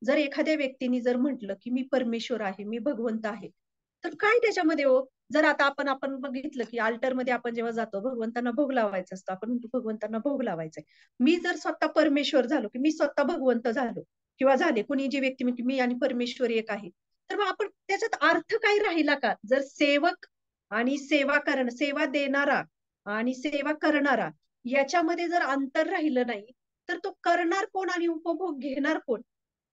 जर एखाद्या व्यक्तीने जर म्हटलं की मी परमेश्वर आहे, मी भगवंत आहे, तर काय त्याच्यामध्ये हो? जर आता आपण बघितलं की अल्टरमध्ये आपण जेव्हा जातो, भगवंतांना भोग लावायचा असतो, आपण म्हणतो भगवंतांना भोग लावायचा आहे. मी जर स्वतः परमेश्वर झालो, की मी स्वतः भगवंत झालो किंवा झाले, कुणी जी व्यक्ती म्हणते मी आणि परमेश्वर एक आहे, तर मग आपण त्याच्यात अर्थ काही राहिला का? जर सेवक आणि सेवा देणारा आणि सेवा करणारा याच्यामध्ये जर अंतर राहिलं नाही, तर तो करणार कोण आणि उपभोग घेणार कोण?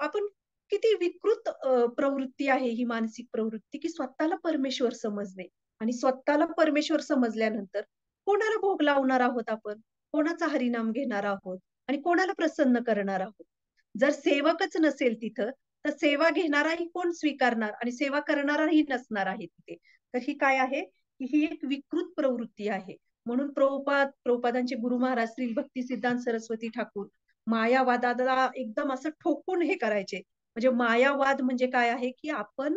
आपण किती विकृत प्रवृत्ती आहे ही मानसिक प्रवृत्ती, की स्वतःला परमेश्वर समजणे आणि स्वतःला परमेश्वर समजल्यानंतर कोणाला भोग लावणार आहोत आपण? कोणाचा हरिनाम घेणार आहोत आणि कोणाला प्रसन्न करणार आहोत? जर सेवकच नसेल तिथं, तर सेवा घेणाराही कोण स्वीकारणार आणि सेवा करणाराही नसणार आहे तिथे. तर ही काय आहे? की ही एक विकृत प्रवृत्ती आहे. म्हणून प्रभुपादांचे गुरु महाराज श्री भक्ती सिद्धांत सरस्वती ठाकूर मायावादाला एकदम असं ठोकून हे करायचे. म्हणजे मायावाद म्हणजे काय आहे, की आपण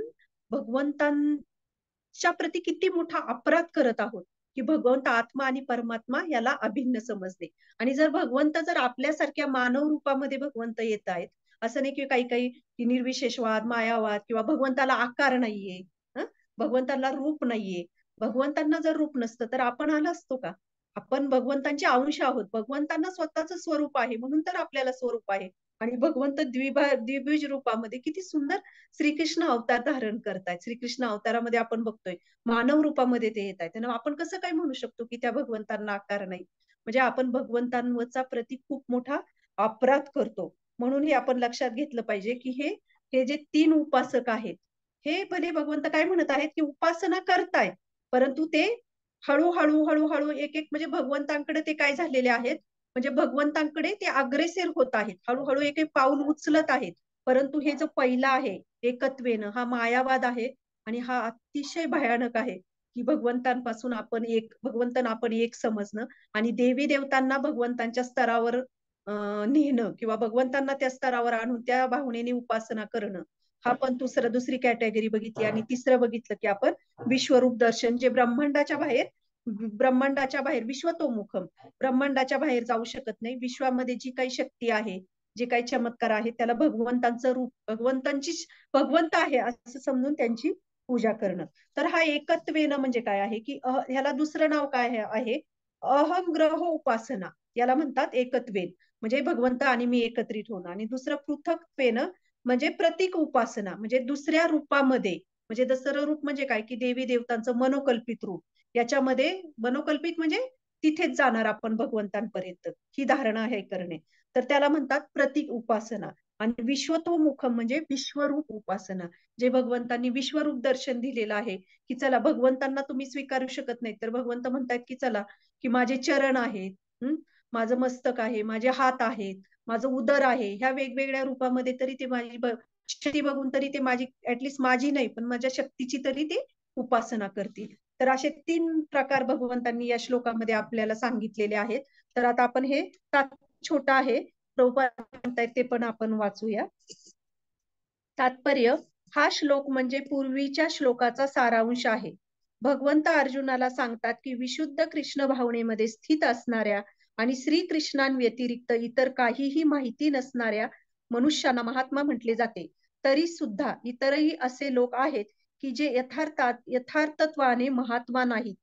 भगवंतांच्या प्रती किती मोठा अपराध करत आहोत, की भगवंत आत्मा आणि परमात्मा याला अभिन्न समजणे. आणि जर भगवंत जर आपल्यासारख्या मानव रूपामध्ये भगवंत येत आहेत, असं नाही की काही काही की निर्विशेषवाद, मायावाद किंवा भगवंताला आकार नाहीये, हं? भगवंताला रूप नाहीये. भगवंतांना जर रूप नसतं तर आपण आलो असतो का? आपण भगवंतांचे अंश आहोत. भगवंतांना स्वतःचं स्वरूप आहे म्हणून तर आपल्याला स्वरूप आहे. आणि भगवंत द्विभुज रूपामध्ये किती सुंदर श्रीकृष्ण अवतार धारण करतायत. श्रीकृष्ण अवतारामध्ये आपण बघतोय मानव रूपामध्ये ते येत आहेत. त्यामुळे आपण कसं काय म्हणू शकतो की त्या भगवंतांना आकार नाही? म्हणजे आपण भगवंतांवरचा प्रति खूप मोठा अपराध करतो. म्हणून हे आपण लक्षात घेतलं पाहिजे की हे हे जे 3 उपासक आहेत, हे भले भगवंत काय म्हणत आहेत की उपासना करतायत, परंतु ते हळू एक म्हणजे भगवंतांकडे ते काय झालेले आहेत, म्हणजे भगवंतांकडे ते अग्रेसर होत आहेत. हळूहळू एक एक पाऊल उचलत आहेत. परंतु हे जो पहिला आहे, एकत्वेनं, हा मायावाद आहे आणि हा अतिशय भयानक आहे, की भगवंतांना आपण एक समजणं आणि देवी देवतांना भगवंतांच्या स्तरावर नेणं किंवा भगवंतांना त्या स्तरावर आणून त्या भावनेने उपासना करणं. हा पण दुसरी कॅटेगरी बघितली आणि तिसरं बघितलं की आपण विश्वरूप दर्शन, जे ब्रह्मांडाच्या बाहेर विश्वतोमुखम, ब्रह्मांडाच्या बाहेर जाऊ शकत नाही. विश्वामध्ये जी काही शक्ती आहे, जे काही चमत्कार आहे, त्याला भगवंतांचं रूप, भगवंत आहे असं समजून त्यांची पूजा करणं. तर हा एकत्वेनं म्हणजे काय आहे, की ह्याला दुसरं नाव काय आहे? अहम ग्रह उपासना याला म्हणतात एकत्वेन. म्हणजे भगवंत आणि मी एकत्रित होणं. आणि दुसरं पृथक्त्वेनं म्हणजे प्रतीक उपासना, म्हणजे दुसऱ्या रूपामध्ये, म्हणजे दुसरं रूप म्हणजे काय, की देवी देवतांचं मनोकल्पित रूप. याच्यामध्ये मनोकल्पित म्हणजे तिथेच जाणार आपण भगवंतांपर्यंत, ही धारणा आहे करणे. तर त्याला म्हणतात प्रतीक उपासना. आणि विश्वतोमुखम म्हणजे विश्वरूप उपासना, जे भगवंतांनी विश्वरूप दर्शन दिलेलं आहे, की चला भगवंतांना तुम्ही स्वीकारू शकत नाही, तर भगवंत म्हणतात की चला, की माझे चरण आहेत, माझं मस्तक आहे, माझे हात आहेत, माझं उदर आहे, ह्या वेगवेगळ्या रूपामध्ये तरी ते माझी शक्ती बघून तरी ते माझी, ऍटलिस्ट माझी नाही पण माझ्या शक्तीची तरी ते उपासना करतील. तर असे 3 प्रकार भगवंतांनी या श्लोकामध्ये आपल्याला सांगितलेले आहेत. तर आता आपण हे छोटा आहे, प्रभुपाद म्हणतायत ते पण आपण वाचूया. तात्पर्य: हा श्लोक म्हणजे पूर्वीच्या श्लोकाचा सारांश आहे. भगवंत अर्जुनाला सांगतात की विशुद्ध कृष्ण भावनेमध्ये स्थित असणाऱ्या आणि श्रीकृष्णांव्यतिरिक्त इतर काहीही माहिती नसणाऱ्या मनुष्याला महात्मा म्हटले जाते. तरी सुद्धा इतरही असे लोक आहेत की जे यथार्थत्वाने महात्मा नाहीत,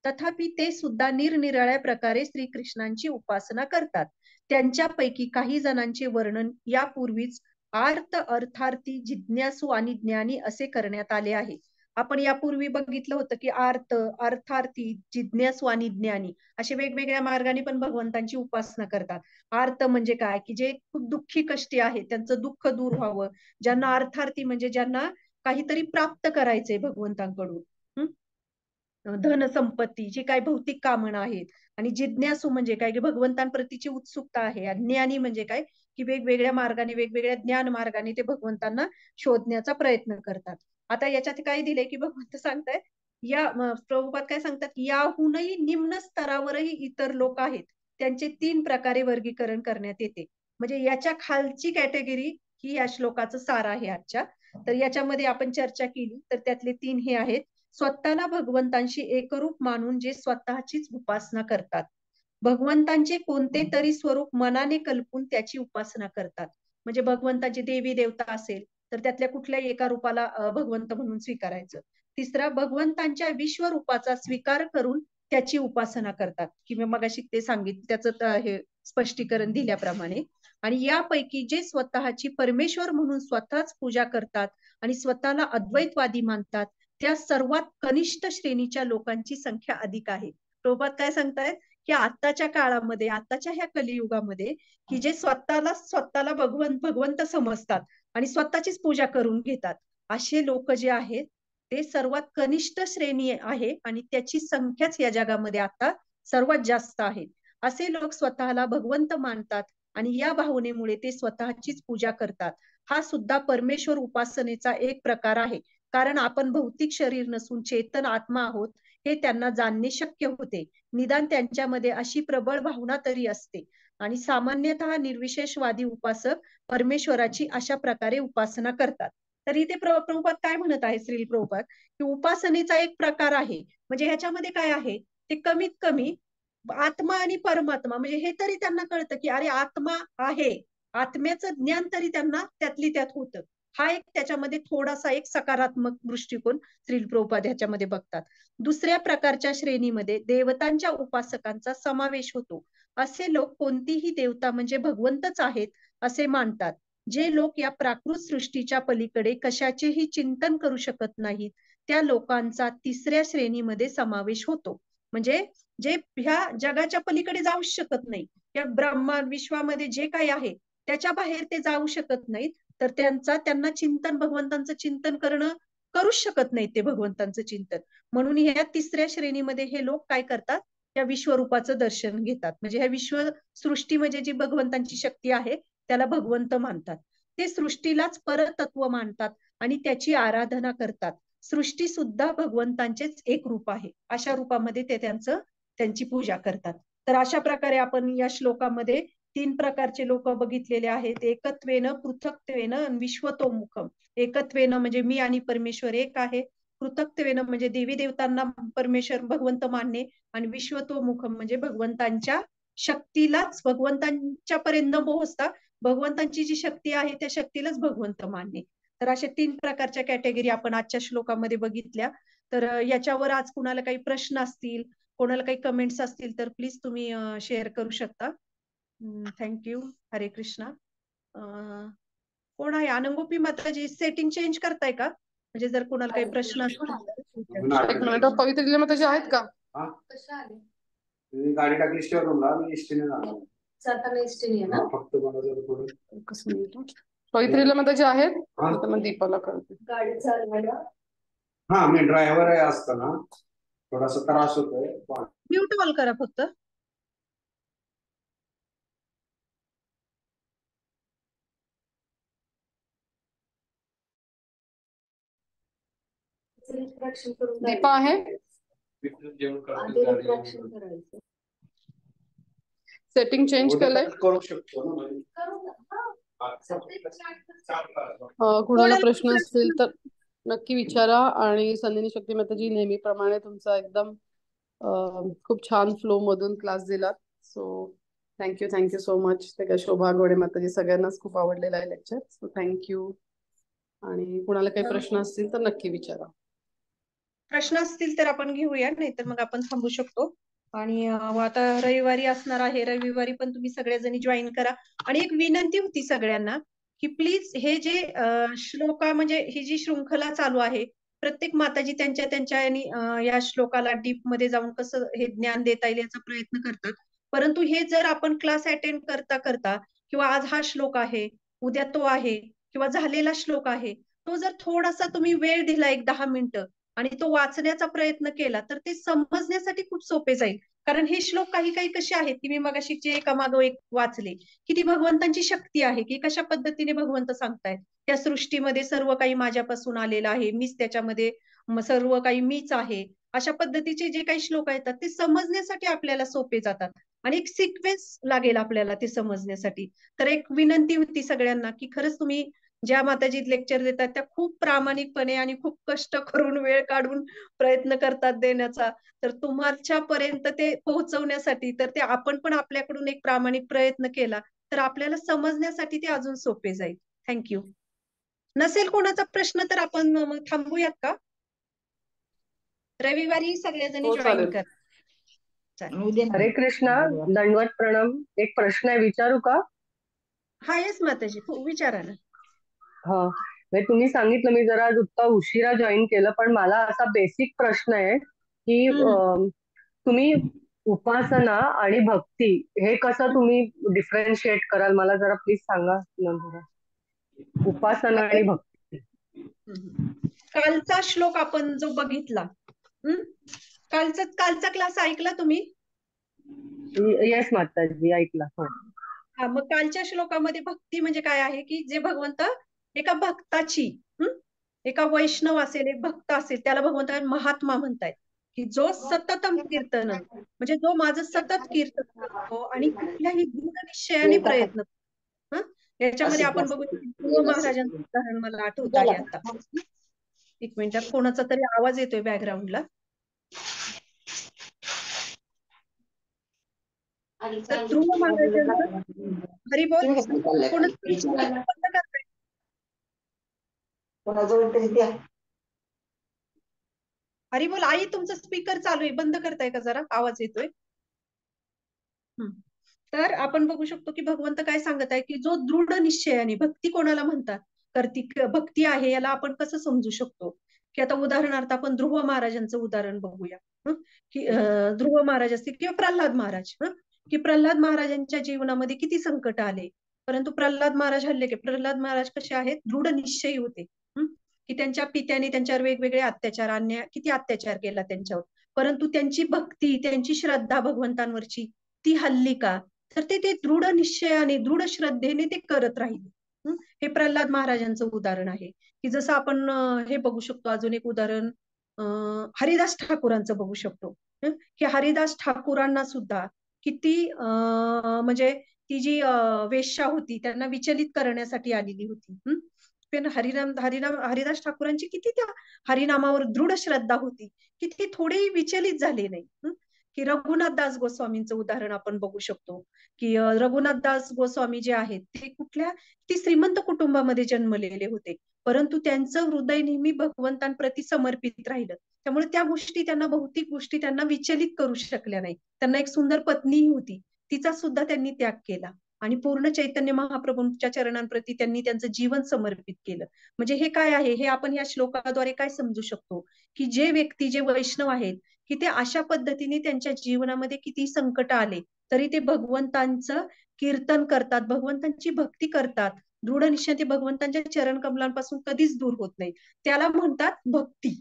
तथापि ते सुद्धा निरनिराळ्या प्रकारे श्रीकृष्णांची उपासना करतात. त्यांच्यापैकी काही जणांचे वर्णन यापूर्वीच अर्थार्थी, जिज्ञासू आणि ज्ञानी असे करण्यात आले आहे. आपण यापूर्वी बघितलं होतं की अर्थार्थी, जिज्ञासू आणि ज्ञानी असे वेगवेगळ्या मार्गाने पण भगवंतांची उपासना करतात. अर्थ म्हणजे काय, की जे खूप दुःखी कष्टी आहेत, त्यांचं दुःख दूर व्हावं. ज्यांना अर्थार्थी म्हणजे ज्यांना काहीतरी प्राप्त करायचंय भगवंतांकडून, धन संपत्ती, जी काही भौतिक कामना आहेत. आणि जिज्ञासू म्हणजे काय, की भगवंतांप्रतीची उत्सुकता आहे. आणि ज्ञानी म्हणजे काय, की वेगवेगळ्या मार्गाने, वेगवेगळ्या ज्ञान मार्गाने ते भगवंतांना शोधण्याचा प्रयत्न करतात. आता याच्यात काय दिले, की भगवंत सांगतायत, प्रभुपाद काय सांगतात, याहूनही निम्न स्तरावरही इतर लोक आहेत, त्यांचे 3 प्रकारे वर्गीकरण करण्यात येते. म्हणजे याच्या खालची कॅटेगरी ही या श्लोकाचं सार आहे आजच्या. तर याच्यामध्ये आपण चर्चा केली तर त्यातले 3 हे आहेत. स्वतःला भगवंतांशी एकरूप मानून जे स्वतःचीच उपासना करतात. भगवंतांचे कोणते तरी स्वरूप मनाने कल्पून त्याची उपासना करतात. म्हणजे भगवंताची देवी देवता असेल तर त्यातल्या कुठल्याही एका रूपाला भगवंत म्हणून स्वीकारायचं. तिसरा, भगवंतांच्या विश्वरूपाचा स्वीकार करून त्याची उपासना करतात, की मी मगाशी ते सांगितलं त्याचं हे स्पष्टीकरण दिल्याप्रमाणे. आणि यापैकी जे स्वतःची परमेश्वर म्हणून स्वतःच पूजा करतात आणि स्वतःला अद्वैतवादी मानतात, त्या सर्वात कनिष्ठ श्रेणीच्या लोकांची संख्या अधिक आहे. प्रभुपाद काय सांगतायत की आताच्या काळामध्ये, आताच्या ह्या कलियुगामध्ये, की जे स्वतःला भगवंत समजतात आणि स्वतःचीच पूजा करून घेतात, असे लोक जे आहेत ते सर्वात कनिष्ठ श्रेणी आहे आणि त्याची संख्याच या जगामध्ये आता सर्वात जास्त आहे. असे लोक स्वतःला भगवंत मानतात आणि या भावनेमुळे ते स्वतःचीच पूजा करतात. हा सुद्धा परमेश्वर उपासनेचा एक प्रकार आहे. कारण आपण भौतिक शरीर नसून चेतन आत्मा आहोत हे त्यांना जाणणे शक्य होते. निदान त्यांच्यामध्ये अशी प्रबळ भावना तरी असते. आणि सामान्यतः निर्विशेषवादी उपासक परमेश्वराची अशा प्रकारे उपासना करतात. तर इथे प्रभुपाद काय म्हणत आहे, श्रील प्रभुपाद, की उपासनेचा एक प्रकार आहे. म्हणजे ह्याच्यामध्ये काय आहे, ते कमीत कमी आत्मा आणि परमात्मा म्हणजे हे तरी त्यांना कळतं की अरे आत्मा आहे, आत्म्याचं ज्ञान तरी त्यांना त्यातली त्यात होतं. हा एक त्याच्यामध्ये थोडासा एक सकारात्मक दृष्टिकोन श्रील प्रभुपाद ह्याच्यामध्ये बघतात. दुसऱ्या प्रकारच्या श्रेणीमध्ये देवतांच्या उपासकांचा समावेश होतो. असे लोक कोणतीही देवता म्हणजे भगवंतच आहेत असे मानतात. जे लोक या प्राकृत सृष्टीच्या पलीकडे कशाचेही चिंतन करू शकत नाहीत, त्या लोकांचा तिसऱ्या श्रेणीमध्ये समावेश होतो. म्हणजे जे ह्या जगाच्या पलीकडे जाऊ शकत नाही, या ब्रह्मांड विश्वामध्ये जे काही आहे त्याच्या बाहेर ते जाऊ शकत नाहीत, तर त्यांना चिंतन, भगवंतांचं चिंतन करूच शकत नाहीत ते भगवंतांचं चिंतन. म्हणून ह्या तिसऱ्या श्रेणीमध्ये हे लोक काय करतात, या विश्वरूपाचं दर्शन घेतात. म्हणजे ह्या विश्व सृष्टी म्हणजे जी भगवंतांची शक्ती आहे त्याला भगवंत मानतात. ते सृष्टीलाच परतत्व मानतात आणि त्याची आराधना करतात. सृष्टी सुद्धा भगवंतांचेच एक रूप आहे, अशा रूपामध्ये ते त्यांची पूजा करतात. तर अशा प्रकारे आपण या श्लोकामध्ये 3 प्रकारचे लोक बघितलेले आहेत. एकत्वेन, पृथक्त्वेन आणि विश्वतोमुखम. एकत्वेन म्हणजे मी आणि परमेश्वर एक आहे. पृथक्त्वेन म्हणजे देवी देवतांना परमेश्वर भगवंत मानणे आणि विश्वतोमुखम म्हणजे भगवंतांच्या शक्तीलाच, भगवंतांच्या पर्यंत पोहोचता भगवंतांची जी शक्ती आहे त्या शक्तीलाच भगवंत मानणे. तर अशा 3 प्रकारच्या कॅटेगरी आपण आजच्या श्लोकामध्ये बघितल्या. तर याच्यावर आज कुणाला काही प्रश्न असतील, कोणाला काही कमेंट्स असतील तर प्लीज तुम्ही शेअर करू शकता. थँक्यू. हरे कृष्णा. कोण आहे? अनंगोपी माताजी, सेटिंग चेंज करताय का? म्हणजे जर कोणाला काही प्रश्न असतील तर. एक मिनिट, पवित्र लीला माताजी आहेत का? कशा आले? तुम्ही गाडी टाकली स्टोअररूमला, मी एसटीने जाणार. जाताना एसटीने आहे ना? फक्त मला जरा थोडं एकच मिनिट. पवित्र लीला माताजी आहेत? आता मग दीपाला करते. गाडी चालवायला हा, मी ड्रायव्हर आहे असताना थोडासा त्रास होतोय. म्यूट ऑल करा फक्त. रिफ्रॅक्शन करून दीपा आहे? आधी रिफ्रॅक्शन करायचं. सेटिंग चेंज केलंय? करू शकतो ना म्हणजे. करू कुणाला प्रश्न असतील तर नक्की विचारा. आणि संदिनी शक्ती माताजी नेहमीप्रमाणे तुमचा एकदम खूप छान फ्लो मधून क्लास दिलात. So thank you so much. ते काय शोभा गोडे माताजी सगळ्यांनाच खूप आवडलेलं आहे लेक्चर. So thank you. आणि कुणाला काही प्रश्न असतील तर नक्की विचारा. प्रश्न असतील तर आपण घेऊया, नाही तर मग आपण थांबू शकतो. आणि आता रविवारी असणार आहे, रविवारी पण तुम्ही सगळ्याजणी जॉईन करा. आणि एक विनंती होती सगळ्यांना की प्लीज हे जे श्लोका म्हणजे ही जी शृंखला चालू आहे, प्रत्येक माताजी त्यांच्या या श्लोकाला डीप मध्ये जाऊन कसं हे ज्ञान देता येईल याचा प्रयत्न करतात. परंतु हे जर आपण क्लास अटेंड करता करता किंवा आज हा श्लोक आहे, उद्या तो आहे, किंवा झालेला श्लोक आहे, तो जर थोडासा तुम्ही वेळ दिला 1-10 मिनिटं आणि तो वाचण्याचा प्रयत्न केला तर ते समजण्यासाठी खूप सोपे जाईल. कारण हे श्लोक काही काही कसे आहेत की मी मगाशी जे एकामागो एक वाचले की ती भगवंतांची शक्ती आहे की कशा पद्धतीने भगवंत सांगतायत त्या सृष्टीमध्ये सर्व काही माझ्यापासून आलेलं आहे, मीच त्याच्यामध्ये सर्व काही मीच आहे, अशा पद्धतीचे जे काही श्लोक येतात ते समजण्यासाठी आपल्याला सोपे जातात. आणि एक सिक्वेन्स लागेल आपल्याला ते समजण्यासाठी. तर एक विनंती होती सगळ्यांना की खरंच तुम्ही ज्या माताजी लेक्चर देतात त्या खूप प्रामाणिकपणे आणि खूप कष्ट करून वेळ काढून प्रयत्न करतात देण्याचा. तर तुमच्यापर्यंत ते पोहोचवण्यासाठी तर ते आपण पण आपल्याकडून एक प्रामाणिक प्रयत्न केला तर आपल्याला समजण्यासाठी ते अजून सोपे जाईल. थँक्यू. नसेल कोणाचा प्रश्न तर आपण मग थांबूयात का? रविवारी सगळेजणी हो, जॉईन चालेल. कर. चालेल. हरे कृष्णा, दंडवत प्रणाम. एक प्रश्न आहे, विचारू का? हा येस माताजी विचारा ना. हा, म्हणजे तुम्ही सांगितलं, मी जरा आज उत्ता उशिरा जॉईन केलं, पण मला असा बेसिक प्रश्न आहे की तुम्ही उपासना आणि भक्ती हे कसं तुम्ही डिफरन्शिएट कराल, मला जरा प्लीज सांगा ना जरा. उपासना आणि भक्ती. कालचा श्लोक आपण जो बघितला, कालचा क्लास ऐकला तुम्ही? येस माताजी, ऐकला. हो. हा, मग कालच्या श्लोकामध्ये भक्ती म्हणजे काय आहे की जे भगवंत एका भक्ताची, एका वैष्णव असेल, एक भक्त असेल, त्याला भगवंत महात्मा म्हणतायत की जो सततम कीर्तन, म्हणजे जो माझं सतत कीर्तन करतो आणि कुठल्याही दृढ निश्चयाने प्रयत्न करतो. याच्यामध्ये आपण बघू ध्रुव महाराजांचं उदाहरण मला आठवत आहे आता. एक मिनिटात कोणाचा तरी आवाज येतोय बॅकग्राऊंडला. तर ध्रुव महाराजांचं हरिबोल हरिबोल आई तुमचा स्पीकर चालू आहे, बंद करताय का जरा, आवाज येतोय. तर आपण बघू शकतो की भगवंत काय सांगत आहे की जो दृढ निश्चयाने, भक्ती कोणाला म्हणतात, तर ती भक्ती आहे याला आपण कसं समजू शकतो की आता उदाहरणार्थ आपण ध्रुव महाराजांचं उदाहरण बघूया. की ध्रुव महाराज असतील किंवा प्रल्हाद महाराज, की प्रल्हाद महाराजांच्या जीवनामध्ये किती संकट आले, परंतु प्रल्हाद महाराज हल्ले की प्रल्हाद महाराज कसे आहेत, दृढ निश्चयी होते. की त्यांच्या पित्याने त्यांच्यावर वेगवेगळे अत्याचार, अन्याय, किती अत्याचार केला त्यांच्यावर, परंतु त्यांची भक्ती, त्यांची श्रद्धा भगवंतांवरची ती हल्ली का, तर ते दृढ निश्चयाने, दृढ श्रद्धेने ते करत राहिले. हे प्रल्हाद महाराजांचं उदाहरण आहे. की जसं आपण हे बघू शकतो, अजून एक उदाहरण हरिदास ठाकूरांचं बघू शकतो. की हरिदास ठाकूरांना सुद्धा किती म्हणजे ती जी वेश्या होती त्यांना विचलित करण्यासाठी आलेली होती. पण हरिदास ठाकूरांची किती त्या हरिनामावर दृढ श्रद्धा होती की ते थोडेही विचलित झाले नाही. की रघुनाथ दास गोस्वामींचं उदाहरण आपण बघू शकतो. की रघुनाथ दास गोस्वामी जे आहेत ते ती श्रीमंत कुटुंबामध्ये जन्मलेले होते, परंतु त्यांचं हृदय नेहमी भगवंतांप्रती समर्पित राहिलं. त्यामुळे त्या गोष्टी त्यांना, भौतिक गोष्टी त्यांना विचलित करू शकल्या नाही. त्यांना एक सुंदर पत्नीही होती, तिचा सुद्धा त्यांनी त्याग केला आणि पूर्ण चैतन्य महाप्रभूंच्या चरणांप्रती त्यांनी त्यांचं जीवन समर्पित केलं. म्हणजे हे काय आहे, हे आपण या श्लोकाद्वारे काय समजू शकतो की जे व्यक्ती, जे वैष्णव आहेत, की ते अशा पद्धतीने त्यांच्या जीवनामध्ये किती संकट आले तरी ते भगवंतांचं कीर्तन करतात, भगवंतांची भक्ती करतात, दृढ निश्चय ते भगवंतांच्या चरण कमलांपासून कधीच दूर होत नाही. त्याला म्हणतात भक्ती.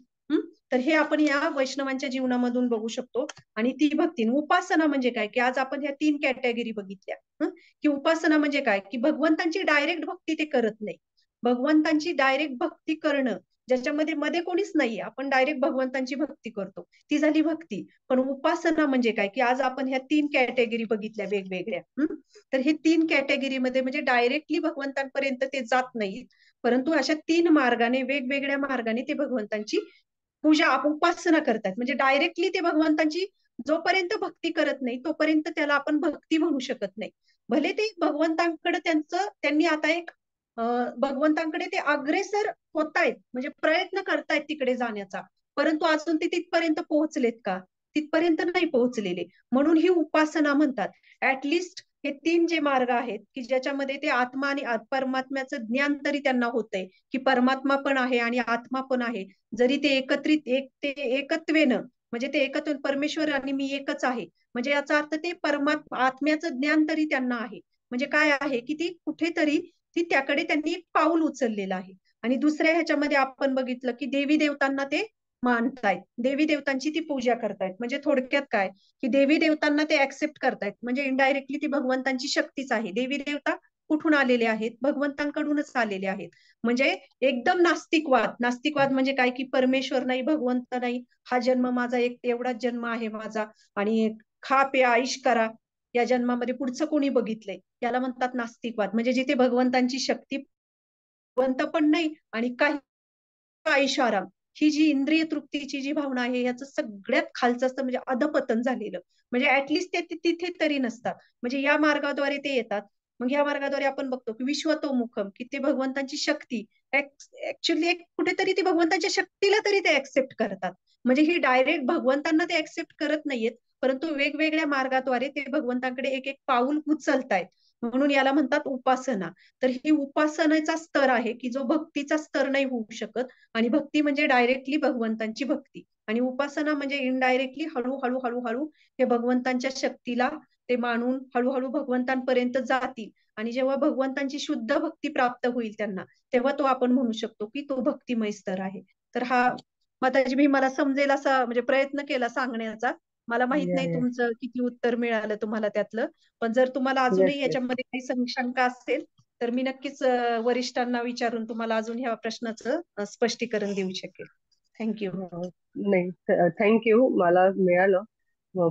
तर हे आपण या वैष्णवांच्या जीवनामधून बघू शकतो. आणि ती भक्ती. उपासना म्हणजे काय, की आज आपण ह्या 3 कॅटेगरी बघितल्या. की उपासना म्हणजे काय, की भगवंतांची डायरेक्ट भक्ती ते करत नाही. भगवंतांची डायरेक्ट भक्ती करणं, ज्याच्यामध्ये मध्ये कोणीच नाहीये, आपण डायरेक्ट भगवंतांची भक्ती करतो, ती झाली भक्ती. पण उपासना म्हणजे काय, की आज आपण ह्या 3 कॅटेगरी बघितल्या वेगवेगळ्या. तर हे 3 कॅटेगरीमध्ये म्हणजे डायरेक्टली भगवंतांपर्यंत ते जात नाहीत, परंतु अशा 3 मार्गाने, वेगवेगळ्या मार्गाने ते भगवंतांची पूजा, उपासना करतात. म्हणजे डायरेक्टली ते भगवंतांची जोपर्यंत भक्ती करत नाही तोपर्यंत त्याला आपण भक्ती म्हणू शकत नाही. भले ते भगवंतांकडे त्यांनी आता एक भगवंतांकडे ते अग्रेसर होतायत, म्हणजे प्रयत्न करतायत तिकडे जाण्याचा, परंतु अजून ते तिथपर्यंत पोहोचलेत का, तिथपर्यंत नाही पोहोचलेले. म्हणून ही उपासना म्हणतात. ऍटलिस्ट हे 3 जे मार्ग आहेत की ज्याच्यामध्ये ते आत्मा आणि परमात्म्याचं ज्ञान तरी त्यांना होतंय की परमात्मा पण आहे आणि आत्मा पण आहे. जरी ते एकत्रित ते एकत्वेनं, म्हणजे ते एकत्व, परमेश्वर आणि मी एकच आहे, म्हणजे याचा अर्थ ते आत्म्याचं ज्ञान तरी त्यांना आहे. म्हणजे काय आहे की ती कुठेतरी त्याकडे त्यांनी एक पाऊल उचललेलं आहे. आणि दुसऱ्या ह्याच्यामध्ये आपण बघितलं की देवी देवतांना ते मानतायत, देवी देवतांची ती पूजा करतायत. म्हणजे थोडक्यात काय, की देवी देवतांना ते ऍक्सेप्ट करतायत, म्हणजे इनडायरेक्टली ती भगवंतांची शक्तीच आहे. देवी देवता कुठून आलेले आहेत, भगवंतांकडूनच आलेले आहेत. म्हणजे एकदम नास्तिकवाद म्हणजे काय, की परमेश्वर नाही, भगवंत नाही, हा जन्म माझा एक एवढाच जन्म आहे माझा आणि खा प्या ऐश करा, या जन्मामध्ये पुढचं कोणी बघितलंय, याला म्हणतात नास्तिकवाद. म्हणजे जिथे भगवंतांची शक्ती भगवंत पण नाही आणि काही ऐशाराम, ही जी इंद्रिय तृप्तीची जी भावना आहे याचं सगळ्यात खालचं असतं म्हणजे अधपतन झालेलं. म्हणजे ऍटलिस्ट ते तिथे तरी नसतात. म्हणजे या मार्गाद्वारे ते येतात. मग या मार्गाद्वारे आपण बघतो की विश्वतोमुखम, की ते भगवंतांची शक्ती ऍक्च्युअली एक कुठेतरी ती भगवंताच्या शक्तीला तरी ते ऍक्सेप्ट करतात. म्हणजे ही डायरेक्ट भगवंतांना ते ऍक्सेप्ट करत नाहीयेत, परंतु वेगवेगळ्या मार्गाद्वारे ते भगवंताकडे एक एक पाऊल उचलतायत. म्हणून याला म्हणतात उपासना. तर ही उपासनेचा स्तर आहे की जो भक्तीचा स्तर नाही होऊ शकत. आणि भक्ती म्हणजे डायरेक्टली भगवंतांची भक्ती, आणि उपासना म्हणजे इनडायरेक्टली हळूहळू हळूहळू हे भगवंतांच्या शक्तीला ते मानून हळूहळू भगवंतांपर्यंत जातील. आणि जेव्हा भगवंतांची शुद्ध भक्ती प्राप्त होईल त्यांना, तेव्हा तो आपण म्हणू शकतो की तो भक्तिमय स्तर आहे. तर हा माताजी मी मला समजेल असा म्हणजे प्रयत्न केला सांगण्याचा. मला माहित या नाही या तुमचं किती उत्तर मिळालं तुम्हाला त्यातलं. पण जर तुम्हाला येस अजूनही येस. याच्यामध्ये काही शंका असेल तर मी नक्कीच वरिष्ठांना विचारून तुम्हाला अजून ह्या प्रश्नाचं स्पष्टीकरण देऊ शकेल. थँक्यू. नाही, थँक्यू, मला मिळालं.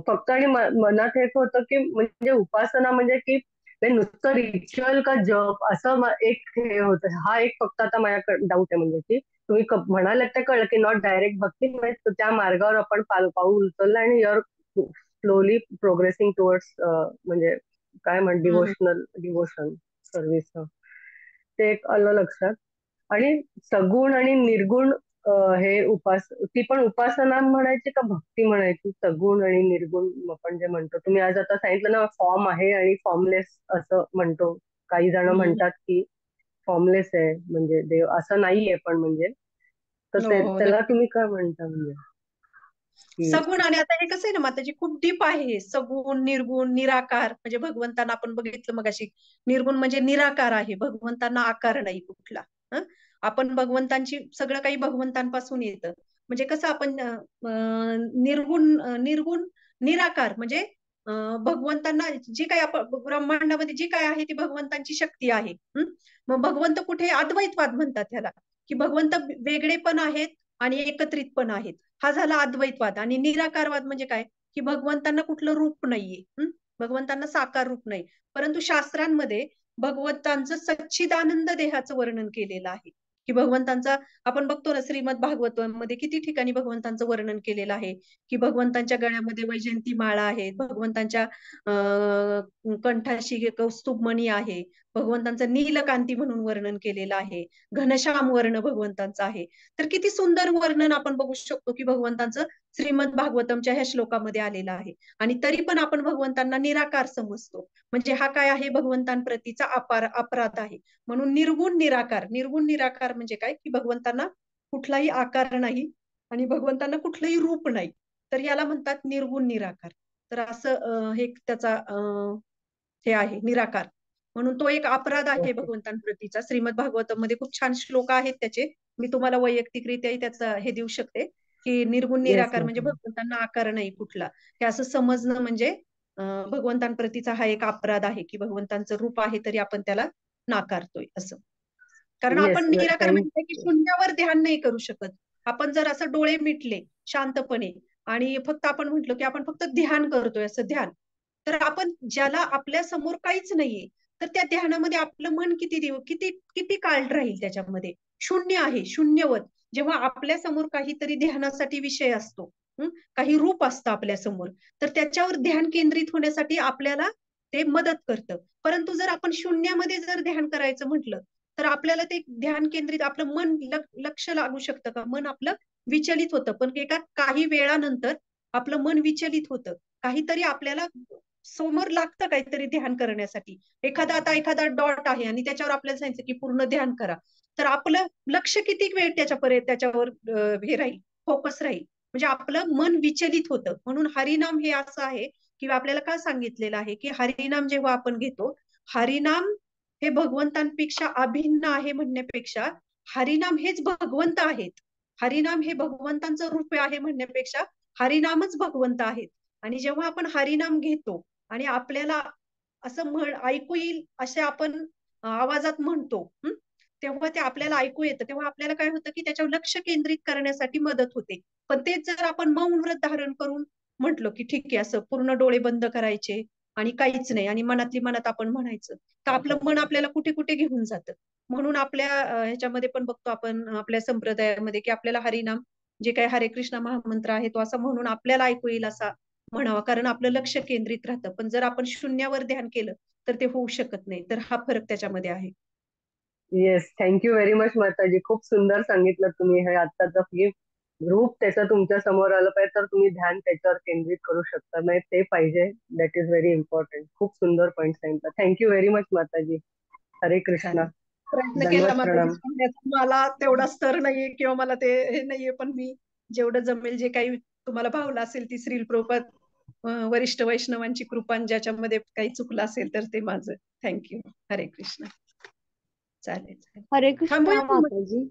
फक्त आणि मनात एक होतं की म्हणजे उपासना म्हणजे की ते नुसतं रिच्युअल का जप असं एक हे होतं. हा एक फक्त आता माझ्या डाऊट आहे. म्हणजे की तुम्ही म्हणाले ते कळलं की नॉट डायरेक्ट भक्ती, म्हणजे त्या मार्गावर आपण पाऊल उचललं आणि युअर स्लोली प्रोग्रेसिंग टुवर्ड्स म्हणजे काय डिवोशन सर्व्हिस. ते एक आलं लक्षात. आणि सगुण आणि निर्गुण हे ती पण उपासना म्हणायची का भक्ती म्हणायची? सगुण आणि निर्गुण आपण जे म्हणतो, तुम्ही आज आता सांगितलं ना, फॉर्म आहे आणि फॉर्मलेस असं म्हणतो. काही जण म्हणतात की फॉर्मलेस आहे म्हणजे देव, असं नाहीये पण म्हणजे, तर हो, त्याला तुम्ही काय म्हणता म्हणजे की सगुण. आणि आता हे कसं आहे ना माताजी, खूप डीप आहे हे. सगुण, निर्गुण, निराकार. म्हणजे भगवंतांना आपण बघितलं मगाशी, निर्गुण म्हणजे निराकार आहे, भगवंतांना आकार नाही कुठला. हं? आपण भगवंतांची सगळं काही भगवंतांपासून येतं. म्हणजे कसं आपण निर्गुण निराकार म्हणजे भगवंतांना जी काही आपण ब्रह्मांडामध्ये जी काय आहे ती भगवंतांची शक्ती आहे. मग भगवंत कुठे अद्वैतवाद म्हणतात ह्याला, की भगवंत वेगळे पण आहेत आणि एकत्रित पण आहेत. हा झाला अद्वैतवाद. आणि निराकारवाद म्हणजे काय, की भगवंतांना कुठलं रूप नाहीये. भगवंतांना साकार रूप नाही. परंतु शास्त्रांमध्ये भगवंतांचं सच्चिदानंद देहाचं वर्णन केलेलं आहे. की भगवंतांचा आपण बघतो ना, श्रीमद भागवतम मध्ये किती ठिकाणी भगवंतांचं वर्णन केलेलं आहे. की भगवंतांच्या गळ्यामध्ये वैजयंती माळा आहे, भगवंतांच्या कंठाशी कौस्तुभ मणी आहे, भगवंतांचं नीलकांती म्हणून वर्णन केलेलं आहे, घनश्याम वर्ण भगवंतांचा आहे. तर किती सुंदर वर्णन आपण बघू शकतो की भगवंतांचं श्रीमद भागवतमच्या ह्या श्लोकामध्ये आलेलं आहे. आणि तरी पण आपण भगवंतांना निराकार समजतो. म्हणजे हा काय आहे, भगवंतांप्रतीचा अपराध आहे. म्हणून निर्गुण निराकार. निर्गुण निराकार म्हणजे काय, की भगवंतांना कुठलाही आकार नाही आणि भगवंतांना कुठलंही रूप नाही. तर याला म्हणतात निर्गुण निराकार. तर असं हे त्याचा हे आहे निराकार. म्हणून तो एक अपराध आहे ओके. भगवंतांप्रतीचा. श्रीमद भागवतम मध्ये खूप छान श्लोक आहेत त्याचे. मी तुम्हाला वैयक्तिकरित्याही त्याचा हे देऊ शकते की निर्गुण येस निराकार म्हणजे मॅडम. भगवंतांना आकार नाही कुठला. हे असं समजणं म्हणजे भगवंतांप्रतीचा हा एक अपराध आहे की भगवंतांचं रूप आहे तरी आपण त्याला नाकारतोय असं. कारण येस, आपण निराकार म्हणजे की थँक्यू. शून्यावर ध्यान नाही करू शकत. आपण जर असं डोळे मिटले शांतपणे आणि फक्त आपण म्हटलो की आपण फक्त ध्यान करतोय, असं ध्यान, तर आपण ज्याला आपल्या समोर काहीच नाहीये, तर त्या ध्यानामध्ये आपलं मन किती किती काळ राहील त्याच्यामध्ये. शून्य आहे, शून्यवत. जेव्हा आपल्या समोर काहीतरी ध्यानासाठी विषय असतो, काही रूप असतं आपल्या समोर, तर त्याच्यावर ध्यान केंद्रित होण्यासाठी आपल्याला ते मदत करतं. परंतु जर आपण शून्यामध्ये जर ध्यान करायचं म्हटलं तर आपल्याला ते ध्यान केंद्रित, आपलं मन लक्ष लागू शकतं का, मन आपलं विचलित होतं. पण एका काही वेळानंतर आपलं मन विचलित होतं. काहीतरी आपल्याला समोर लागतं काहीतरी ध्यान करण्यासाठी. एखादा डॉट आहे आणि त्याच्यावर आपल्याला सांगितलं की पूर्ण ध्यान करा, तर आपलं लक्ष किती वेळ त्याच्यावर हे राहील, फोकस राहील. म्हणजे आपलं मन विचलित होतं. म्हणून हरिनाम हे असं आहे की आपल्याला काय सांगितलेलं आहे की हरिनाम जेव्हा आपण घेतो, हरिनाम हे भगवंतांपेक्षा अभिन्न आहे म्हणण्यापेक्षा हरिनाम हेच भगवंत आहेत. हरिनाम हे भगवंतांचं रूप आहे म्हणण्यापेक्षा हरिनामच भगवंत आहेत. आणि जेव्हा आपण हरिनाम घेतो आणि आपल्याला असं ऐकू येईल असे आपण आवाजात म्हणतो, तेव्हा ते आपल्याला ऐकू येतं. तेव्हा आपल्याला काय होतं की त्याच्यावर लक्ष केंद्रित करण्यासाठी मदत होते. पण तेच जर आपण मौन व्रत धारण करून म्हटलो की ठीक आहे, असं पूर्ण डोळे बंद करायचे आणि काहीच नाही आणि मनातली मनात आपण म्हणायचं, तर आपलं मन आपल्याला कुठे कुठे घेऊन जातं. म्हणून आपल्या ह्याच्यामध्ये पण बघतो आपण आपल्या संप्रदायामध्ये की आपल्याला हरिनाम जे काही हरे कृष्ण महामंत्र आहे तो असा म्हणून आपल्याला ऐकू येईल असा म्हणावा, कारण आपलं लक्ष केंद्रित राहतं. पण जर आपण शून्यावर ध्यान केलं तर ते होऊ शकत नाही. तर हा फरक त्याच्यामध्ये आहे. येस, थँक्यू व्हेरी मच माताजी. खूप सुंदर सांगितलं तुम्ही. हे आत्ताचं की रूप त्याचं तुमच्या समोर आलं पाहिजे तर तुम्ही ध्यान त्याच्यावर केंद्रित करू शकता. नाही ते पाहिजे. That is very important. खूप सुंदर पॉईंट सांगितलं. थँक्यू व्हेरी मच माताजी. हरे कृष्णा. चालेल. प्रयत्न केला दंडवत माझा प्रणाम. सांगण्याचा. मला तेवढा स्तर नाहीये किंवा मला ते हे नाहीये, पण मी जेवढं जमेल जे काही तुम्हाला भावलं असेल ती श्रील प्रभुपाद वरिष्ठ वैष्णवांची कृपा आणि ज्याच्यामध्ये काही चुकलं असेल तर ते माझं. थँक्यू. हरे कृष्ण. चालेल चालेल. हरे कृष्णा थांबूया का मग? माताजी.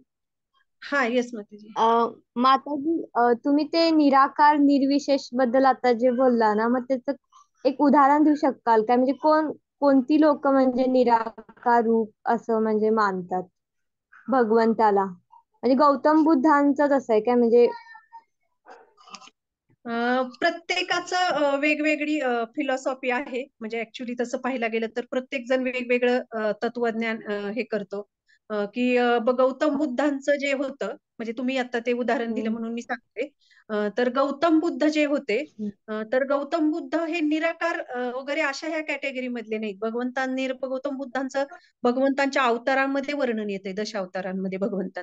हा येस माताजी. माताजी, तुम्ही ते निराकार निर्विशेष बद्दल आता जे बोलला ना, मग त्याचं एक उदाहरण देऊ शकाल काय? म्हणजे कोणती लोक म्हणजे निराकार रूप असं म्हणजे मानतात भगवंताला? म्हणजे गौतम बुद्धांचं तसं आहे काय? म्हणजे प्रत्येकाचं वेगवेगळी फिलॉसॉफी आहे. म्हणजे ऍक्च्युली तसं पाहायला गेलं तर प्रत्येक जण वेगवेगळं तत्वज्ञान हे करतो. की गौतम बुद्धांचं जे होतं, म्हणजे तुम्ही आता ते उदाहरण दिलं म्हणून मी सांगते. तर गौतम बुद्ध जे होते, तर गौतम बुद्ध हे निराकार वगैरे अशा ह्या कॅटेगरी मधले नाहीत. गौतम बुद्धांचं भगवंतांच्या अवतारांमध्ये वर्णन येते, दशावतारांमध्ये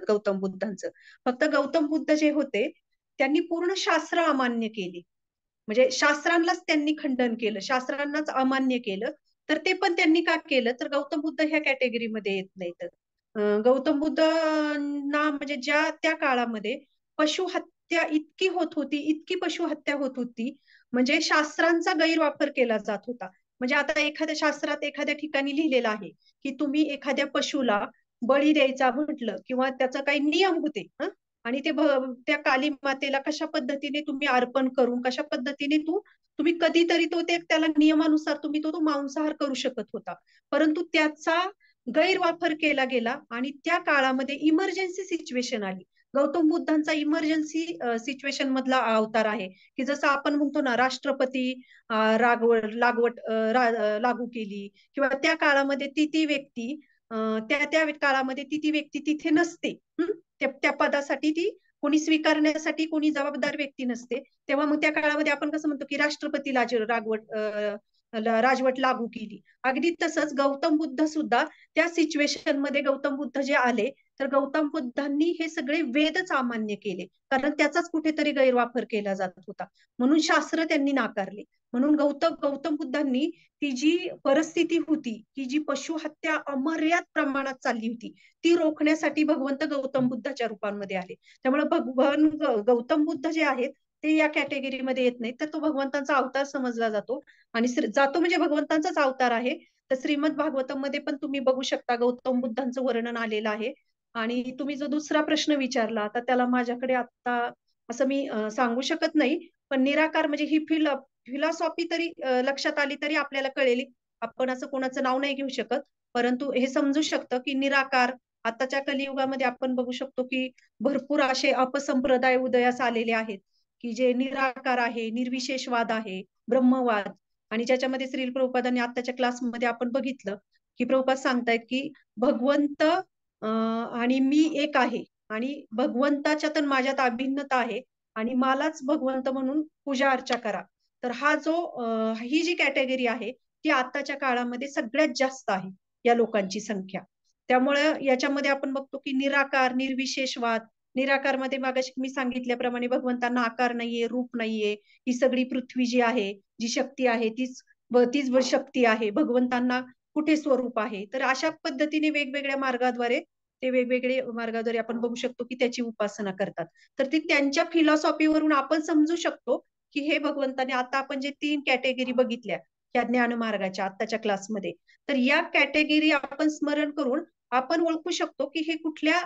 गौतम बुद्धांचं. फक्त गौतम बुद्ध जे होते त्यांनी पूर्ण शास्त्र अमान्य केली. म्हणजे शास्त्रांनाच त्यांनी खंडन केलं, शास्त्रांनाच अमान्य केलं. तर ते पण त्यांनी का केलं, तर गौतम बुद्ध ह्या कॅटेगरीमध्ये येत नाहीत. गौतम बुद्धांना म्हणजे ज्या त्या काळामध्ये पशुहत्या इतकी होत होती, इतकी पशुहत्या होत होती, म्हणजे शास्त्रांचा गैरवापर केला जात होता. म्हणजे आता एखाद्या शास्त्रात एखाद्या ठिकाणी लिहिलेलं आहे की तुम्ही एखाद्या पशुला बळी द्यायचा म्हटलं किंवा त्याचा काही नियम होते आणि त्या काली मातेला कशा पद्धतीने तुम्ही अर्पण करून कशा पद्धतीने तुम्ही कधीतरी त्याला नियमानुसार तुम्ही तो मांसाहार करू शकत होता. परंतु त्याचा गैरवापर केला गेला आणि त्या काळामध्ये इमर्जन्सी सिच्युएशन आली. गौतम बुद्धांचा इमर्जन्सी सिच्युएशन मधला अवतार आहे की जसं आपण म्हणतो ना राष्ट्रपती लागू केली किंवा त्या काळामध्ये ती व्यक्ती त्या काळामध्ये ती व्यक्ती तिथे नसते. त्या पदासाठी ती कोणी स्वीकारण्यासाठी कोणी जबाबदार व्यक्ती नसते. तेव्हा मग त्या काळामध्ये आपण कसं म्हणतो की राष्ट्रपती राजवट लागू केली. अगदी तसंच गौतम बुद्ध सुद्धा त्या सिच्युएशन मध्ये गौतम बुद्ध जे आले तर गौतम बुद्धांनी हे सगळे वेदच अमान्य केले, कारण त्याचाच कुठेतरी गैरवापर केला जात होता. म्हणून शास्त्र त्यांनी नाकारले. म्हणून गौतम बुद्धांनी ती जी परिस्थिती होती की जी पशुहत्या अमर्याद प्रमाणात चालली होती ती रोखण्यासाठी भगवंत गौतम बुद्धाच्या रूपांमध्ये आले. त्यामुळे भगवान गौतम बुद्ध जे आहेत ते या कॅटेगरीमध्ये येत नाहीत, तर तो भगवंतांचा अवतार समजला जातो. आणि जातो म्हणजे भगवंतांचाच अवतार आहे. तर श्रीमद भागवतम मध्ये पण तुम्ही बघू शकता गौतम बुद्धांचं वर्णन आलेलं आहे. आणि तुम्ही जो दुसरा प्रश्न विचारला आता त्याला माझ्याकडे आता असं मी सांगू शकत नाही. पण निराकार म्हणजे ही फिलॉसॉफी तरी लक्षात आली तरी आपल्याला कळेल. आपण असं कोणाचं नाव नाही घेऊ शकत, परंतु हे समजू शकतं की निराकार आताच्या कलियुगामध्ये आपण बघू शकतो की भरपूर असे अपसंप्रदाय उदयास आलेले आहेत की जे निराकार आहे, निर्विशेषवाद आहे, ब्रह्मवाद. आणि ज्याच्यामध्ये श्रील प्रभुपादांनी आताच्या क्लासमध्ये आपण बघितलं की प्रभुपाद सांगतायत की भगवंत आणि मी एक आहे आणि भगवंताच्या तर माझ्यात अभिन्नता आहे आणि मलाच भगवंत म्हणून पूजा अर्चा करा. तर ही जी कॅटेगरी आहे ती आताच्या काळामध्ये सगळ्यात जास्त आहे या लोकांची संख्या. त्यामुळे याच्यामध्ये आपण बघतो की निराकार निर्विशेषवाद. निराकार मध्ये मागाशी मी सांगितल्याप्रमाणे भगवंतांना आकार नाहीये, रूप नाहीये. ही सगळी पृथ्वी जी आहे, जी शक्ती आहे तीच शक्ती आहे. भगवंतांना कुठे स्वरूप आहे. तर अशा पद्धतीने वेगवेगळ्या मार्गाद्वारे आपण बघू शकतो की त्याची उपासना करतात. तर ती त्यांच्या फिलॉसॉफीवरून आपण समजू शकतो की हे भगवंताने आता आपण जे 3 कॅटेगरी बघितल्या या ज्ञान मार्गाच्या आत्ताच्या क्लासमध्ये, तर या कॅटेगरी आपण स्मरण करून आपण ओळखू शकतो की हे कुठल्या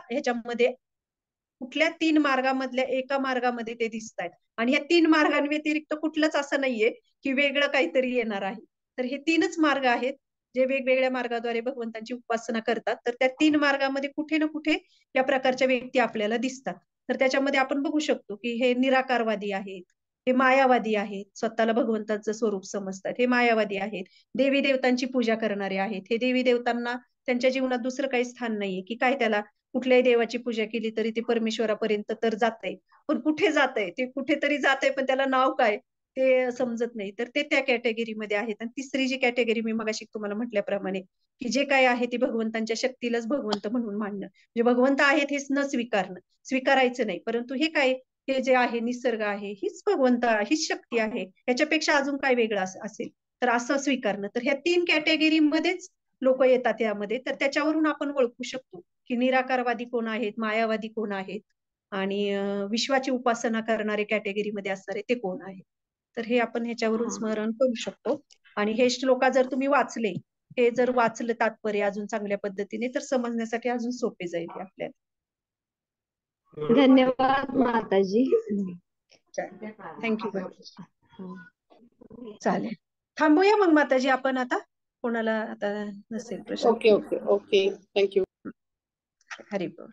3 मार्गामधल्या एका मार्गामध्ये ते दिसत आहेत. आणि या 3 मार्गांव्यतिरिक्त कुठलंच असं नाहीये की वेगळं काहीतरी येणार आहे. तर हे 3च मार्ग आहेत जे वेगवेगळ्या मार्गाद्वारे भगवंतांची उपासना करतात. तर त्या 3 मार्गामध्ये कुठे ना कुठे या प्रकारच्या व्यक्ती आपल्याला दिसतात. तर त्याच्यामध्ये आपण बघू शकतो की हे निराकारवादी आहेत, हे मायावादी आहेत, स्वतःला भगवंताचं स्वरूप समजतात, हे मायावादी आहेत. देवी देवतांची पूजा करणारे आहेत, हे देवी देवतांना त्यांच्या जीवनात दुसरं काही स्थान नाहीये, की काय त्याला कुठल्याही देवाची पूजा केली तरी ते परमेश्वरापर्यंत तर जातंय, पण कुठे जातंय ते, कुठेतरी जातंय पण त्याला नाव काय ते समजत नाही. तर ते त्या कॅटेगरीमध्ये आहेत. आणि तिसरी जी कॅटेगरी मी मगाशी तुम्हाला म्हटल्याप्रमाणे, की जे काय आहे ते भगवंतांच्या शक्तीलाच भगवंत म्हणून मानणं, म्हणजे भगवंत आहेत हेच न स्वीकारणं, स्वीकारायचं नाही, परंतु हे काय, हे जे आहे निसर्ग आहे, हीच भगवंत, हीच शक्ती आहे, ह्याच्यापेक्षा अजून काय वेगळं असेल तर असं स्वीकारणं. तर ह्या 3 कॅटेगरीमध्येच लोक येतात यामध्ये. तर त्याच्यावरून आपण ओळखू शकतो की निराकारवादी कोण आहेत, मायावादी कोण आहेत, आणि विश्वाची उपासना करणारे कॅटेगरीमध्ये असणारे ते कोण आहेत. तर हे आपण ह्याच्यावरून स्मरण करू शकतो. आणि हे श्लोका जर तुम्ही वाचले, हे जर वाचलं तात्पर्य अजून चांगल्या पद्धतीने, तर समजण्यासाठी अजून सोपे जाईल हे आपल्याला. धन्यवाद माताजी. थँक्यू चालेल, थांबूया मग माताजी आपण आता, कोणाला आता नसेल प्रश्न. Okay okay okay, thank you. Haribol.